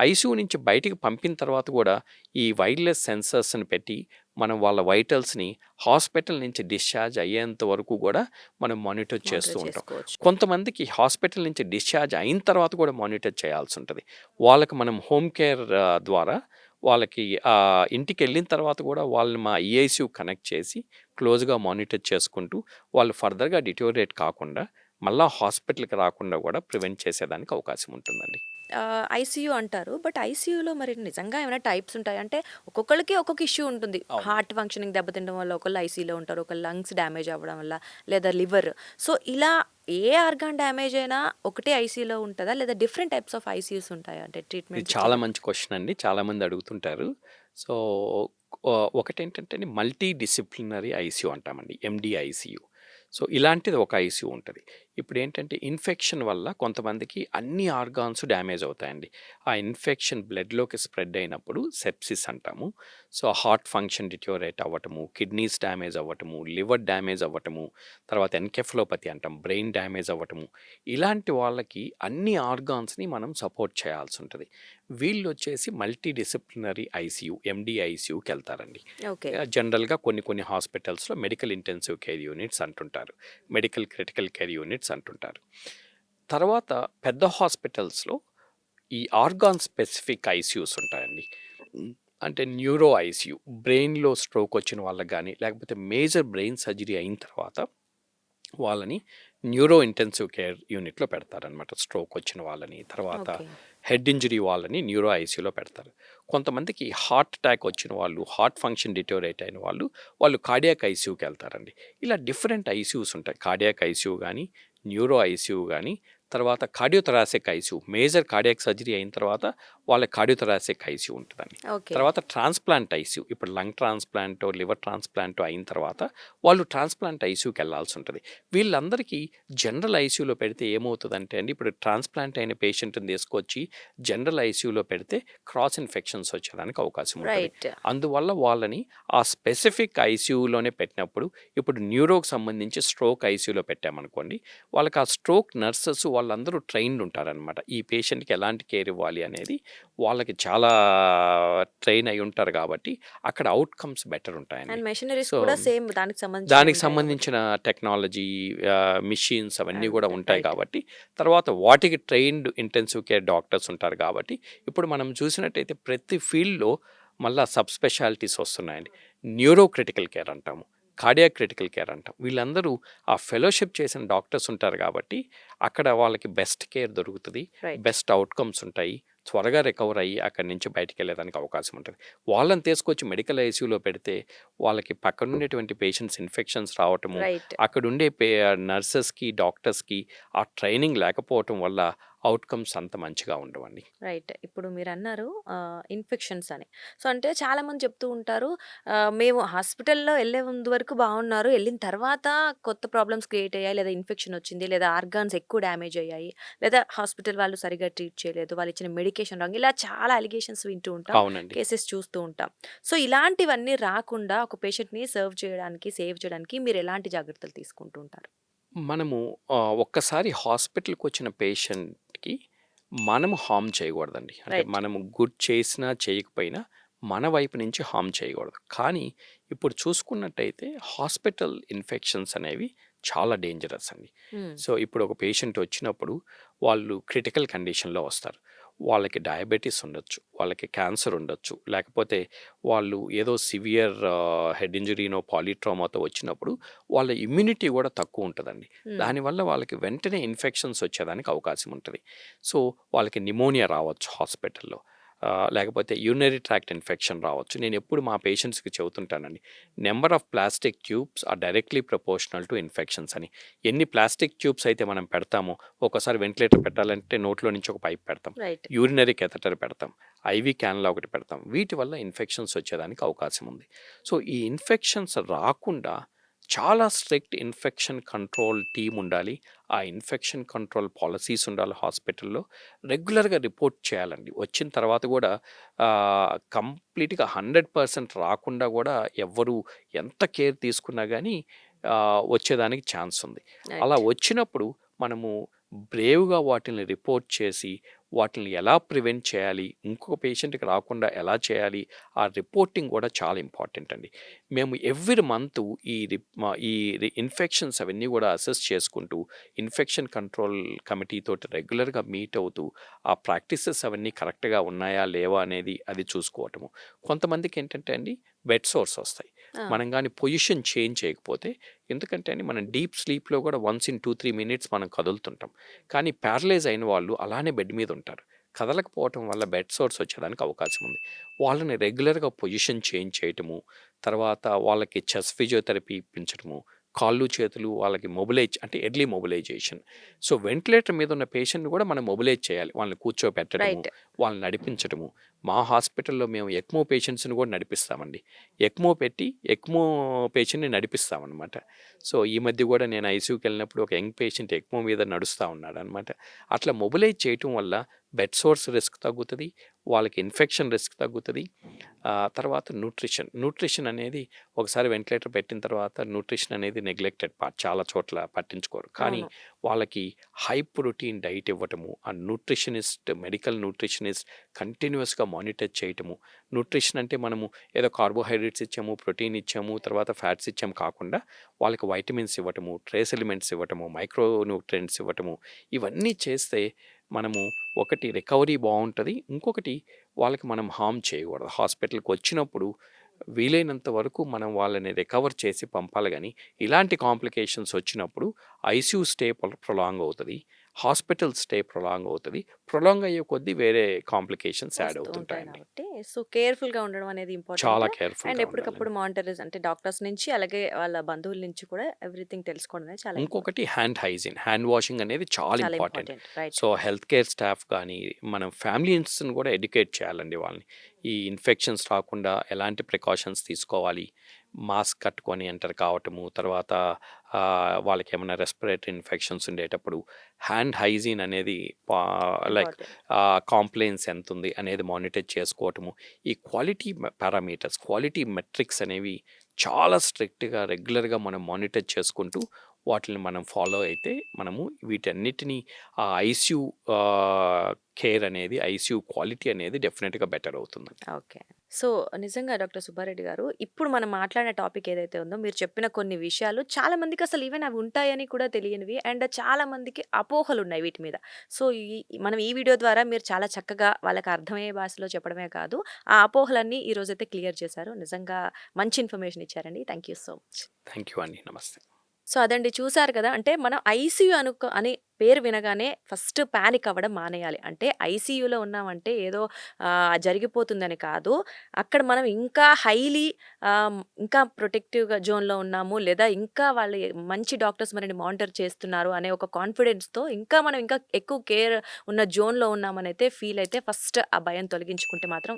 ఐసీయూ నుంచి బయటికి పంపిన తర్వాత కూడా ఈ వైర్లెస్ సెన్సర్స్ని పెట్టి మనం వాళ్ళ వైటల్స్ని హాస్పిటల్ నుంచి డిశ్చార్జ్ అయ్యేంత వరకు కూడా మనం మానిటర్ చేస్తూ ఉంటాం. చేసుకోవచ్చు. కొంతమందికి హాస్పిటల్ నుంచి డిశ్చార్జ్ అయిన తర్వాత కూడా మానిటర్ చేయాల్సి ఉంటుంది. వాళ్ళకి మనం హోమ్ కేర్ ద్వారా వాళ్ళకి ఇంటికి వెళ్ళిన తర్వాత కూడా వాళ్ళని మా ఈఐసీయూ కనెక్ట్ చేసి క్లోజ్గా మానిటర్ చేసుకుంటూ వాళ్ళు ఫర్దర్గా డిటోరియేట్ కాకుండా మళ్ళీ హాస్పిటల్కి రాకుండా కూడా ప్రివెంట్ చేసేదానికి అవకాశం ఉంటుందండి. ఐసీయూ అంటారు. బట్ ఐసీయూలో మరి నిజంగా ఏమైనా టైప్స్ ఉంటాయి? అంటే ఒక్కొక్కరికి ఒక్కొక్క ఇష్యూ ఉంటుంది. అవును. హార్ట్ ఫంక్షనింగ్ దెబ్బతినడం వల్ల ఒకళ్ళు ఐసీయూలో ఉంటారు, ఒకళ్ళు లంగ్స్ డ్యామేజ్ అవ్వడం వల్ల, లేదా లివర్. సో ఇలా ఏ ఆర్గాన్ డ్యామేజ్ అయినా ఒకటే ఐసీయూలో ఉంటుందా, లేదా డిఫరెంట్ టైప్స్ ఆఫ్ ఐసీయూస్ ఉంటాయా? అంటే ఇది ట్రీట్మెంట్ చాలా మంచి క్వశ్చన్ అండి, చాలామంది అడుగుతుంటారు. సో ఒకటేంటంటే మల్టీ డిసిప్లినరీ ఐసీయూ అంటామండి, ఎండిఐసీయూ. సో ఇలాంటిది ఒక ఐసీయూ ఉంటుంది. ఇప్పుడు ఏంటంటే ఇన్ఫెక్షన్ వల్ల కొంతమందికి అన్ని ఆర్గాన్స్ డ్యామేజ్ అవుతాయండి. ఆ ఇన్ఫెక్షన్ బ్లడ్లోకి స్ప్రెడ్ అయినప్పుడు సెప్సిస్ అంటాము. సో హార్ట్ ఫంక్షన్ డిటోరేట్ అవ్వటము, కిడ్నీస్ డ్యామేజ్ అవ్వటము, లివర్ డ్యామేజ్ అవ్వటము, తర్వాత ఎన్కెఫలోపతి అంటాం, బ్రెయిన్ డ్యామేజ్ అవ్వటము. ఇలాంటి వాళ్ళకి అన్ని ఆర్గాన్స్ని మనం సపోర్ట్ చేయాల్సి ఉంటుంది. వీళ్ళు వచ్చేసి మల్టీ డిసిప్లినరీ ఐసీయూ, ఎండిఐసీయూకి వెళ్తారండి. ఓకే. జనరల్గా కొన్ని హాస్పిటల్స్లో మెడికల్ ఇంటెన్సివ్ కేర్ యూనిట్స్ అంటుంటారు, మెడికల్ క్రిటికల్ కేర్ యూనిట్స్ అంటుంటారు. తర్వాత పెద్ద హాస్పిటల్స్లో ఈ ఆర్గాన్ స్పెసిఫిక్ ఐసీయూస్ ఉంటాయండి. అంటే న్యూరో ఐసీయూ, బ్రెయిన్లో స్ట్రోక్ వచ్చిన వాళ్ళకి కానీ లేకపోతే మేజర్ బ్రెయిన్ సర్జరీ అయిన తర్వాత వాళ్ళని న్యూరో ఇంటెన్సివ్ కేర్ యూనిట్లో పెడతారనమాట. స్ట్రోక్ వచ్చిన వాళ్ళని, తర్వాత ఓకే. హెడ్ ఇంజరీ వాళ్ళని న్యూరో ఐసీయూలో పెడతారు. కొంతమందికి హార్ట్ అటాక్ వచ్చిన వాళ్ళు, హార్ట్ ఫంక్షన్ డిటోరేట్ అయిన వాళ్ళు కార్డియాక్ ఐసీయూకి వెళ్తారండి. ఇలా డిఫరెంట్ ఐసీయూస్ ఉంటాయి. కార్డియాక్ ఐసీయూ కానీ, న్యూరో ఐసీయూ కానీ, తర్వాత cardiothoracic ICU, major cardiac surgery అయిన తర్వాత వాళ్ళ కార్డియోథొరాసిక్ ఐసీయూ ఉంటుందండి. ఓకే. తర్వాత ట్రాన్స్ప్లాంట్ ఐసీయూ, ఇప్పుడు లంగ్ ట్రాన్స్ప్లాంటో లివర్ ట్రాన్స్ప్లాంటో అయిన తర్వాత వాళ్ళు ట్రాన్స్ప్లాంట్ ఐసీయూకి వెళ్ళాల్సి ఉంటుంది. వీళ్ళందరికీ జనరల్ ఐసీయూలో పెడితే ఏమవుతుందంటే అండి, ఇప్పుడు ట్రాన్స్ప్లాంట్ అయిన పేషెంట్ని తీసుకొచ్చి జనరల్ ఐసీయూలో పెడితే క్రాస్ ఇన్ఫెక్షన్స్ వచ్చేదానికి అవకాశం ఉంటుంది. రైట్. అందువల్ల వాళ్ళని ఆ స్పెసిఫిక్ ఐసీయూలోనే పెట్టినప్పుడు, ఇప్పుడు న్యూరోకి సంబంధించి స్ట్రోక్ ఐసీయూలో పెట్టామనుకోండి, వాళ్ళకి ఆ స్ట్రోక్ నర్సెస్ వాళ్ళందరూ ట్రైన్డ్ ఉంటారనమాట. ఈ పేషెంట్‌కి ఎలాంటి కేర్ ఇవ్వాలి అనేది వాళ్ళకి చాలా ట్రైన్ అయి ఉంటారు కాబట్టి అక్కడ అవుట్‌కమ్స్ బెటర్ ఉంటాయండి. అండ్ మెషినరీస్ సో, కూడా సేమ్ దానికి సంబంధించినవి దానికి ఉంటాయి కాబట్టి. సంబంధించిన టెక్నాలజీ మిషన్స్ అవన్నీ కూడా అంతే, ఉంటాయి రైట్. కాబట్టి తర్వాత వాటికి ట్రైన్డ్ ఇంటెన్సివ్ కేర్ డాక్టర్స్ ఉంటారు కాబట్టి ఇప్పుడు మనం చూసినట్టయితే ప్రతి ఫీల్డ్‌లో మళ్ళా సబ్ స్పెషాలిటీస్ వస్తున్నాయండి. న్యూరో క్రిటికల్ కేర్ అంటాము. కార్డియాక్ క్రిటికల్ కేర్ అంటాం. వీళ్ళందరూ ఆ ఫెలోషిప్ చేసిన డాక్టర్స్ ఉంటారు కాబట్టి అక్కడ వాళ్ళకి బెస్ట్ కేర్ దొరుకుతది. రైట్. బెస్ట్ అవుట్‌కమ్స్ ఉంటాయి. త్వరగా రికవర్ అయ్యి అక్కడి నుంచి బయటికెళ్ళేదానికి అవకాశం ఉంటది. వాళ్ళని తీసుకొచ్చి మెడికల్ ఐసీయూలో పెడితే వాళ్ళకి పక్కనుండేటువంటి పేషెంట్స్ ఇన్ఫెక్షన్స్ రావటము, రైట్. అక్కడుండే నర్సెస్‌కి, డాక్టర్స్‌కి ఆ ట్రైనింగ్ లేకపోవటం వల్ల అవుట్‌కమ్స్ అంత మంచిగా ఉండవండి. రైట్. ఇప్పుడు మీరన్నారు ఇన్ఫెక్షన్స్ అని. సో, అంటే చాలామంది చెప్తూ ఉంటారు, మేము హాస్పిటల్‌లో ఎళ్ళే ముందు వరకు బాగున్నారు. ఎళ్ళిన తర్వాత కొత్త ప్రాబ్లమ్స్ క్రియేట్ అయ్యాయి. లేదా ఇన్ఫెక్షన్ వచ్చింది. లేదా ఆర్గాన్స్ ఎక్కువ డ్యామేజ్ అయ్యాయి. లేదా హాస్పిటల్ వాళ్ళు సరిగ్గా ట్రీట్ చేయలేదు. వాళ్ళు ఇచ్చిన మెడికేషన్ రాంగ్. ఇలా చాలా అలిగేషన్స్ వింటూ ఉంటాం. అవునండి. కేసెస్ చూస్తూ ఉంటాం. సో, ఇలాంటివన్నీ రాకుండా ఒక పేషెంట్‌ని సేవ్ చేయడానికి మీరు ఎలాంటి జాగ్రత్తలు తీసుకుంటూ ఉంటారు? మనము ఒక్కసారి హాస్పిటల్‌కొచ్చిన పేషెంట్‌కి మనము హార్మ్ చేయకూడదండి. అంటే రైట్. మనము గుడ్ చేసినా, చేయకపోయినా మన వైపు నుంచి హార్మ్ చేయకూడదు. కానీ ఇప్పుడు చూసుకున్నట్టయితే హాస్పిటల్ ఇన్ఫెక్షన్స్ అనేవి చాలా డేంజరస్ అండి. హ్మ్. సో, ఇప్పుడు ఒక పేషెంట్ వచ్చినప్పుడు వాళ్ళు క్రిటికల్ కండిషన్‌లో వస్తారు. వాళ్ళకి డయాబెటిస్ ఉండొచ్చు, వాళ్ళకి క్యాన్సర్ ఉండొచ్చు, లేకపోతే వాళ్ళు ఏదో సివియర్ హెడ్ ఇంజరీనో, పాలీట్రామాతో వచ్చినప్పుడు వాళ్ళ ఇమ్యూనిటీ కూడా తక్కువ ఉంటదండి. హ్మ్. దానివల్ల వాళ్ళకి వెంటనే ఇన్ఫెక్షన్స్ వచ్చేదానికి అవకాశం ఉంటది. సో, వాళ్ళకి న్యూమోనియా రావచ్చు హాస్పిటల్‌లో. లేకపోతే యూరినరీ ట్రాక్ట్ ఇన్ఫెక్షన్ రావచ్చు. నేనెప్పుడు మా పేషెంట్స్‌కి చెబుతుంటానండి. Number of plastic tubes are directly proportional to infections అని. ఎన్ని ప్లాస్టిక్ ట్యూబ్స్ అయితే మనం పెడతామో, ఒక్కోసారి వెంటిలేటర్ పెట్టాలంటే నోట్లో నుంచి ఒక పైప్ పెడతాం. రైట్. యూరినరీ కెథెటర్ పెడతాం. ఐవీ క్యానులా ఒకటి పెడతాం. వీటి వల్ల ఇన్ఫెక్షన్స్ వచ్చేదానికి అవకాశం ఉంది. సో, ఈ ఇన్ఫెక్షన్స్ రాకుండా చాలా స్ట్రిక్ట్ ఇన్ఫెక్షన్ కంట్రోల్ టీమ్ ఉండాలి. ఆ ఇన్ఫెక్షన్ కంట్రోల్ పాలిసీస్ ఉండాలి హాస్పిటల్‌లో. రెగ్యులర్‌గా రిపోర్ట్ చేయాలండి. వచ్చిన తర్వాత కూడా కంప్లీట్‌గా 100% రాకుండా కూడా ఎవ్వరు ఎంత కేర్ తీసుకున్నా గానీ వచ్చేదానికి ఛాన్స్ ఉంది. అలా రైట్. వచ్చినప్పుడు మనము బ్రేవ్‌గా వాటిల్ని రిపోర్ట్ చేసి, వాటిల్ని ఎలా ప్రివెంట్ చేయాలి, ఇంకొక పేషెంట్‌కి రాకుండా ఎలా చేయాలి, ఆ రిపోర్టింగ్ కూడా చాలా ఇంపార్టెంట్ అండి. మేము ఎవ్రీ మంత్ ఈ ఇన్ఫెక్షన్స్ అవన్నీ కూడా అసెస్ చేసుకుంటూ, ఇన్ఫెక్షన్ కంట్రోల్ కమిటీ తోటి రెగ్యులర్‌గా మీట్ అవుతూ, ఆ ప్రాక్టీసెస్ అవన్నీ కరెక్ట్‌గా ఉన్నాయా, లేవా అనేది అది చూసుకోవటము. కొంతమందికేంటంటే అండి బెడ్ సోర్స్ వస్తాయి. ఆ! మనం గాని పొజిషన్ చేంజ్ చేయకపోతే ఎందుకంటే అండి మనం డీప్ స్లీప్‌లో కూడా వన్స్ ఇన్ 2, 3 మినిట్స్ మనం కదులుతుంటాం. కానీ ప్యారలైజ్ అయిన వాళ్ళు అలానే బెడ్ మీద ఉంటారు. కదలకపోవటం వల్ల బెడ్ సోర్స్ వచ్చేదానికి అవకాశం ఉంది. వాళ్ళని రెగ్యులర్‌గా పొజిషన్ చేంజ్ చేయటము, తర్వాత వాళ్ళకి చెస్ట్ ఫిజియోథెరపీ ఇప్పించటము, కాళ్ళు, చేతులు వాళ్ళకి మొబిలైజ్ అంటే ఎర్లీ మొబిలైజేషన్. సో, వెంటిలేటర్ మీద ఉన్న పేషెంట్‌ని కూడా మనం మొబిలైజ్ చేయాలి. వాళ్ళని కూర్చోపెట్టడము, రైట్. వాళ్ళని నడిపించడము. మా హాస్పిటల్‌లో మేము ఎక్మో పేషెంట్స్‌ని కూడా నడిపిస్తామండి. ఎక్మో పెట్టి ఎక్మో పేషెంట్‌ని నడిపిస్తామనమాట. సో, ఈ మధ్య కూడా నేను ఐసీయూకెళ్ళినప్పుడు ఒక యంగ్ పేషెంట్ ఎక్మో మీద నడుస్తా ఉన్నాడనమాట. అట్లా మొబిలైజ్ చేయటం వల్ల బెడ్ సోర్స్ రిస్క్ తగ్గుతది. వాళ్ళకి ఇన్ఫెక్షన్ రిస్క్ తగ్గుతది. తర్వాత న్యూట్రిషన్ అనేది ఒకసారి వెంటిలేటర్ పెట్టిన తర్వాత న్యూట్రిషన్ అనేది నెగ్లెక్టెడ్ పార్ట్. చాలా చోట్ల పట్టించుకోరు. కానీ అవును. వాళ్ళకి హై ప్రోటీన్ డైట్ ఇవ్వటము, ఆ మెడికల్ న్యూట్రిషనిస్ట్ కంటిన్యూయస్‌గా మానిటర్ చేయటము. న్యూట్రిషన్ అంటే మనము ఏదో కార్బోహైడ్రేట్స్ ఇచ్చాము, ప్రోటీన్ ఇచ్చాము, తర్వాత ఫ్యాట్స్ ఇచ్చాము కాకుండా వాళ్ళకి వైటమిన్స్ ఇవ్వటము, ట్రేస్ ఎలిమెంట్స్ ఇవ్వటము, మైక్రో న్యూట్రియంట్స్ ఇవ్వటము. ఇవన్నీ చేస్తే మనము ఒకటి రికవరీ బావుంటది. ఇంకొకటి వాళ్ళకి మనం హార్మ్ చేయకూడదు. హాస్పిటల్‌కి వచ్చినప్పుడు వీలైనంత వరకు మనం వాళ్ళని రికవర్ చేసి పంపాలి గానీ, ఇలాంటి కాంప్లికేషన్స్ వచ్చినప్పుడు ఐసీయూ స్టే ప్రొలాంగ్ అవుతది. హాస్పిటల్ స్టే ప్రొలాంగ్ అవుతది. ప్రొలాంగ్ అయ్యే కొద్దీ వేరే కాంప్లికేషన్స్ యాడ్ వస్తూ ఉంటాయి అవుతుంటాయండి. కాబట్టి సో కేర్‌ఫుల్‌గా ఉండడం అనేది ఇంపార్టెంట్. చాలా అండ్ కేర్‌ఫుల్‌గా ఎప్పటికప్పుడు ఉండాలండి. మానిటర్స్ అంటే డాక్టర్స్ నుంచి అలాగే వాళ్ళ బంధువుల నుంచి కూడా ఎవ్రీథింగ్ తెలుసుకోవడం అనేది చాలా ఇంపార్టెంట్. ఇంకొకటి హ్యాండ్ హైజీన్. హ్యాండ్ వాషింగ్ అనేది చాలా చాలా important. Important. Right. So, health care staff గానీ, మనం ఫ్యామిలీస్‌ని కూడా ఎడ్యుకేట్ చేయాలండి వాళ్ళని. ఈ ఇన్ఫెక్షన్స్ రాకుండా ఎలాంటి ప్రికాషన్స్ తీసుకోవాలి, మాస్క్ కట్టుకొని ఎంటర్ కావటము, తర్వాత వాళ్ళకేమన్నా రెస్పిరేటరీ ఇన్ఫెక్షన్స్ ఉండేటప్పుడు హ్యాండ్ హైజీన్ అనేది లైక్ ఇంపార్టెంట్. కాంప్లెయిన్స్ ఎంతుంది అనేది మానిటర్ చేసుకోవటము. ఈ క్వాలిటీ పారామీటర్స్, క్వాలిటీ మెట్రిక్స్ అనేవి చాలా స్ట్రిక్ట్‌గా రెగ్యులర్‌గా మనం మానిటర్ చేసుకుంటూ వాటిని మనం ఫాలో అయితే మనము వీటన్నిటిని ఆ ఐసీయూ కేర్ అనేది, ఐసీయూ క్వాలిటీ అనేది డెఫినెట్‌గా బెటర్ అవుతుందండి. ఓకే. సో, నిజంగా డాక్టర్ సుబ్బారెడ్డి గారు, ఇప్పుడు మనం మాట్లాడిన టాపిక్ ఏదైతే ఉందో, మీరు చెప్పిన కొన్ని విషయాలు చాలా మందికి అసలు ఈవెన్ అవి ఉంటాయని కూడా తెలియనివి. అండ్ చాలా మందికి అపోహలున్నాయి వీటి మీద. సో, మనం ఈ వీడియో ద్వారా మీరు చాలా చక్కగా వాళ్ళకి అర్థమయ్యే భాషలో చెప్పడమే కాదు, ఆ అపోహలన్నీ ఈరోజైతే క్లియర్ చేశారు. నిజంగా మంచి ఇన్ఫర్మేషన్ ఇచ్చారండి. Thank you so much. Thank you అండి. నమస్తే. సో, అదండి చూసారు కదా! అంటే మనం ఐసీయూ అని పేరు వినగానే ఫస్ట్ పానిక్ అవ్వడం మానేయాలి. అంటే ఐసీయూలో ఉన్నామంటే ఏదో జరిగిపోతుందని కాదు. అక్కడ మనం ఇంకా హైలీ ఇంకా ప్రొటెక్టివ్‌గా జోన్‌లో ఉన్నాము. లేదా ఇంకా వాళ్ళు మంచి డాక్టర్స్ మనల్ని మానిటర్ చేస్తున్నారు అనే ఒక కాన్ఫిడెన్స్‌తో ఇంకా ఎక్కువ కేర్ ఉన్న జోన్‌లో ఉన్నామనైతే ఫీల్ అయితే ఫస్ట్ ఆ భయం తొలగించుకుంటే మాత్రం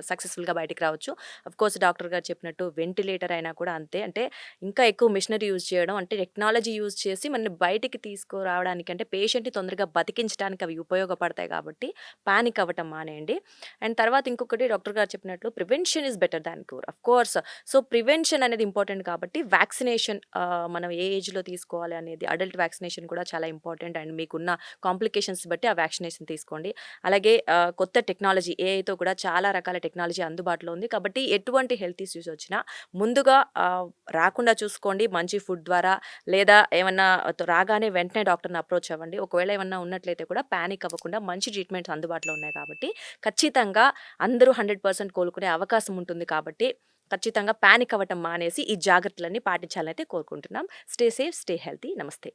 సక్సెస్‌ఫుల్‌గా బయటికి రావచ్చు. ఆఫ్‌కోర్స్ డాక్టర్ గారు చెప్పినట్టు వెంటిలేటర్ అయినా కూడా అంతే. అంటే ఇంకా ఎక్కువ మిషనరీ యూజ్ చేయడం అంటే టెక్నాలజీ యూజ్ చేసి మనల్ని బయటికి తీసుకురావడానికి అంటే పేషెంట్‌ని తొందరగా బతికించడానికి అవి ఉపయోగపడతాయి కాబట్టి పానిక్ అవ్వటం మానేయండి. అండ్ తర్వాత ఇంకొకటి డాక్టర్ గారు చెప్పినట్లు prevention is better than cure. Of course so, prevention అనేది ఇంపార్టెంట్ కాబట్టి వ్యాక్సినేషన్ మనం ఏ ఏజ్‌లో తీసుకోవాలి అనేది అడల్ట్ వ్యాక్సినేషన్ కూడా చాలా ఇంపార్టెంట్. అండ్ మీకున్న కాంప్లికేషన్స్ బట్టి ఆ వ్యాక్సినేషన్ తీసుకోండి. అలాగే కొత్త టెక్నాలజీ ఏఐతో కూడా చాలా రకాల టెక్నాలజీ అందుబాటులో ఉంది. కాబట్టి ఎటువంటి హెల్త్ ఇష్యూస్ వచ్చినా ముందుగా రాకుండా చూసుకోండి మంచి ఫుడ్ ద్వారా. లేదా ఏమన్నా రాగానే వెంటనే డాక్టర్‌ని అప్రోచ్ అవ్వండి. ఒకవేళ ఏమన్నా ఉన్నట్లయితే కూడా పానిక్ అవ్వకుండా మంచి ట్రీట్మెంట్స్ అందుబాటులో ఉన్నాయి కాబట్టి ఖచ్చితంగా అందరూ 100% కోలుకునే అవకాశం ఉంటుంది కాబట్టి ఖచ్చితంగా పానిక్ అవ్వటం మానేసి ఈ జాగ్రత్తలన్నీ పాటించాలనైతే కోరుకుంటున్నాం. Stay safe, stay healthy. నమస్తే.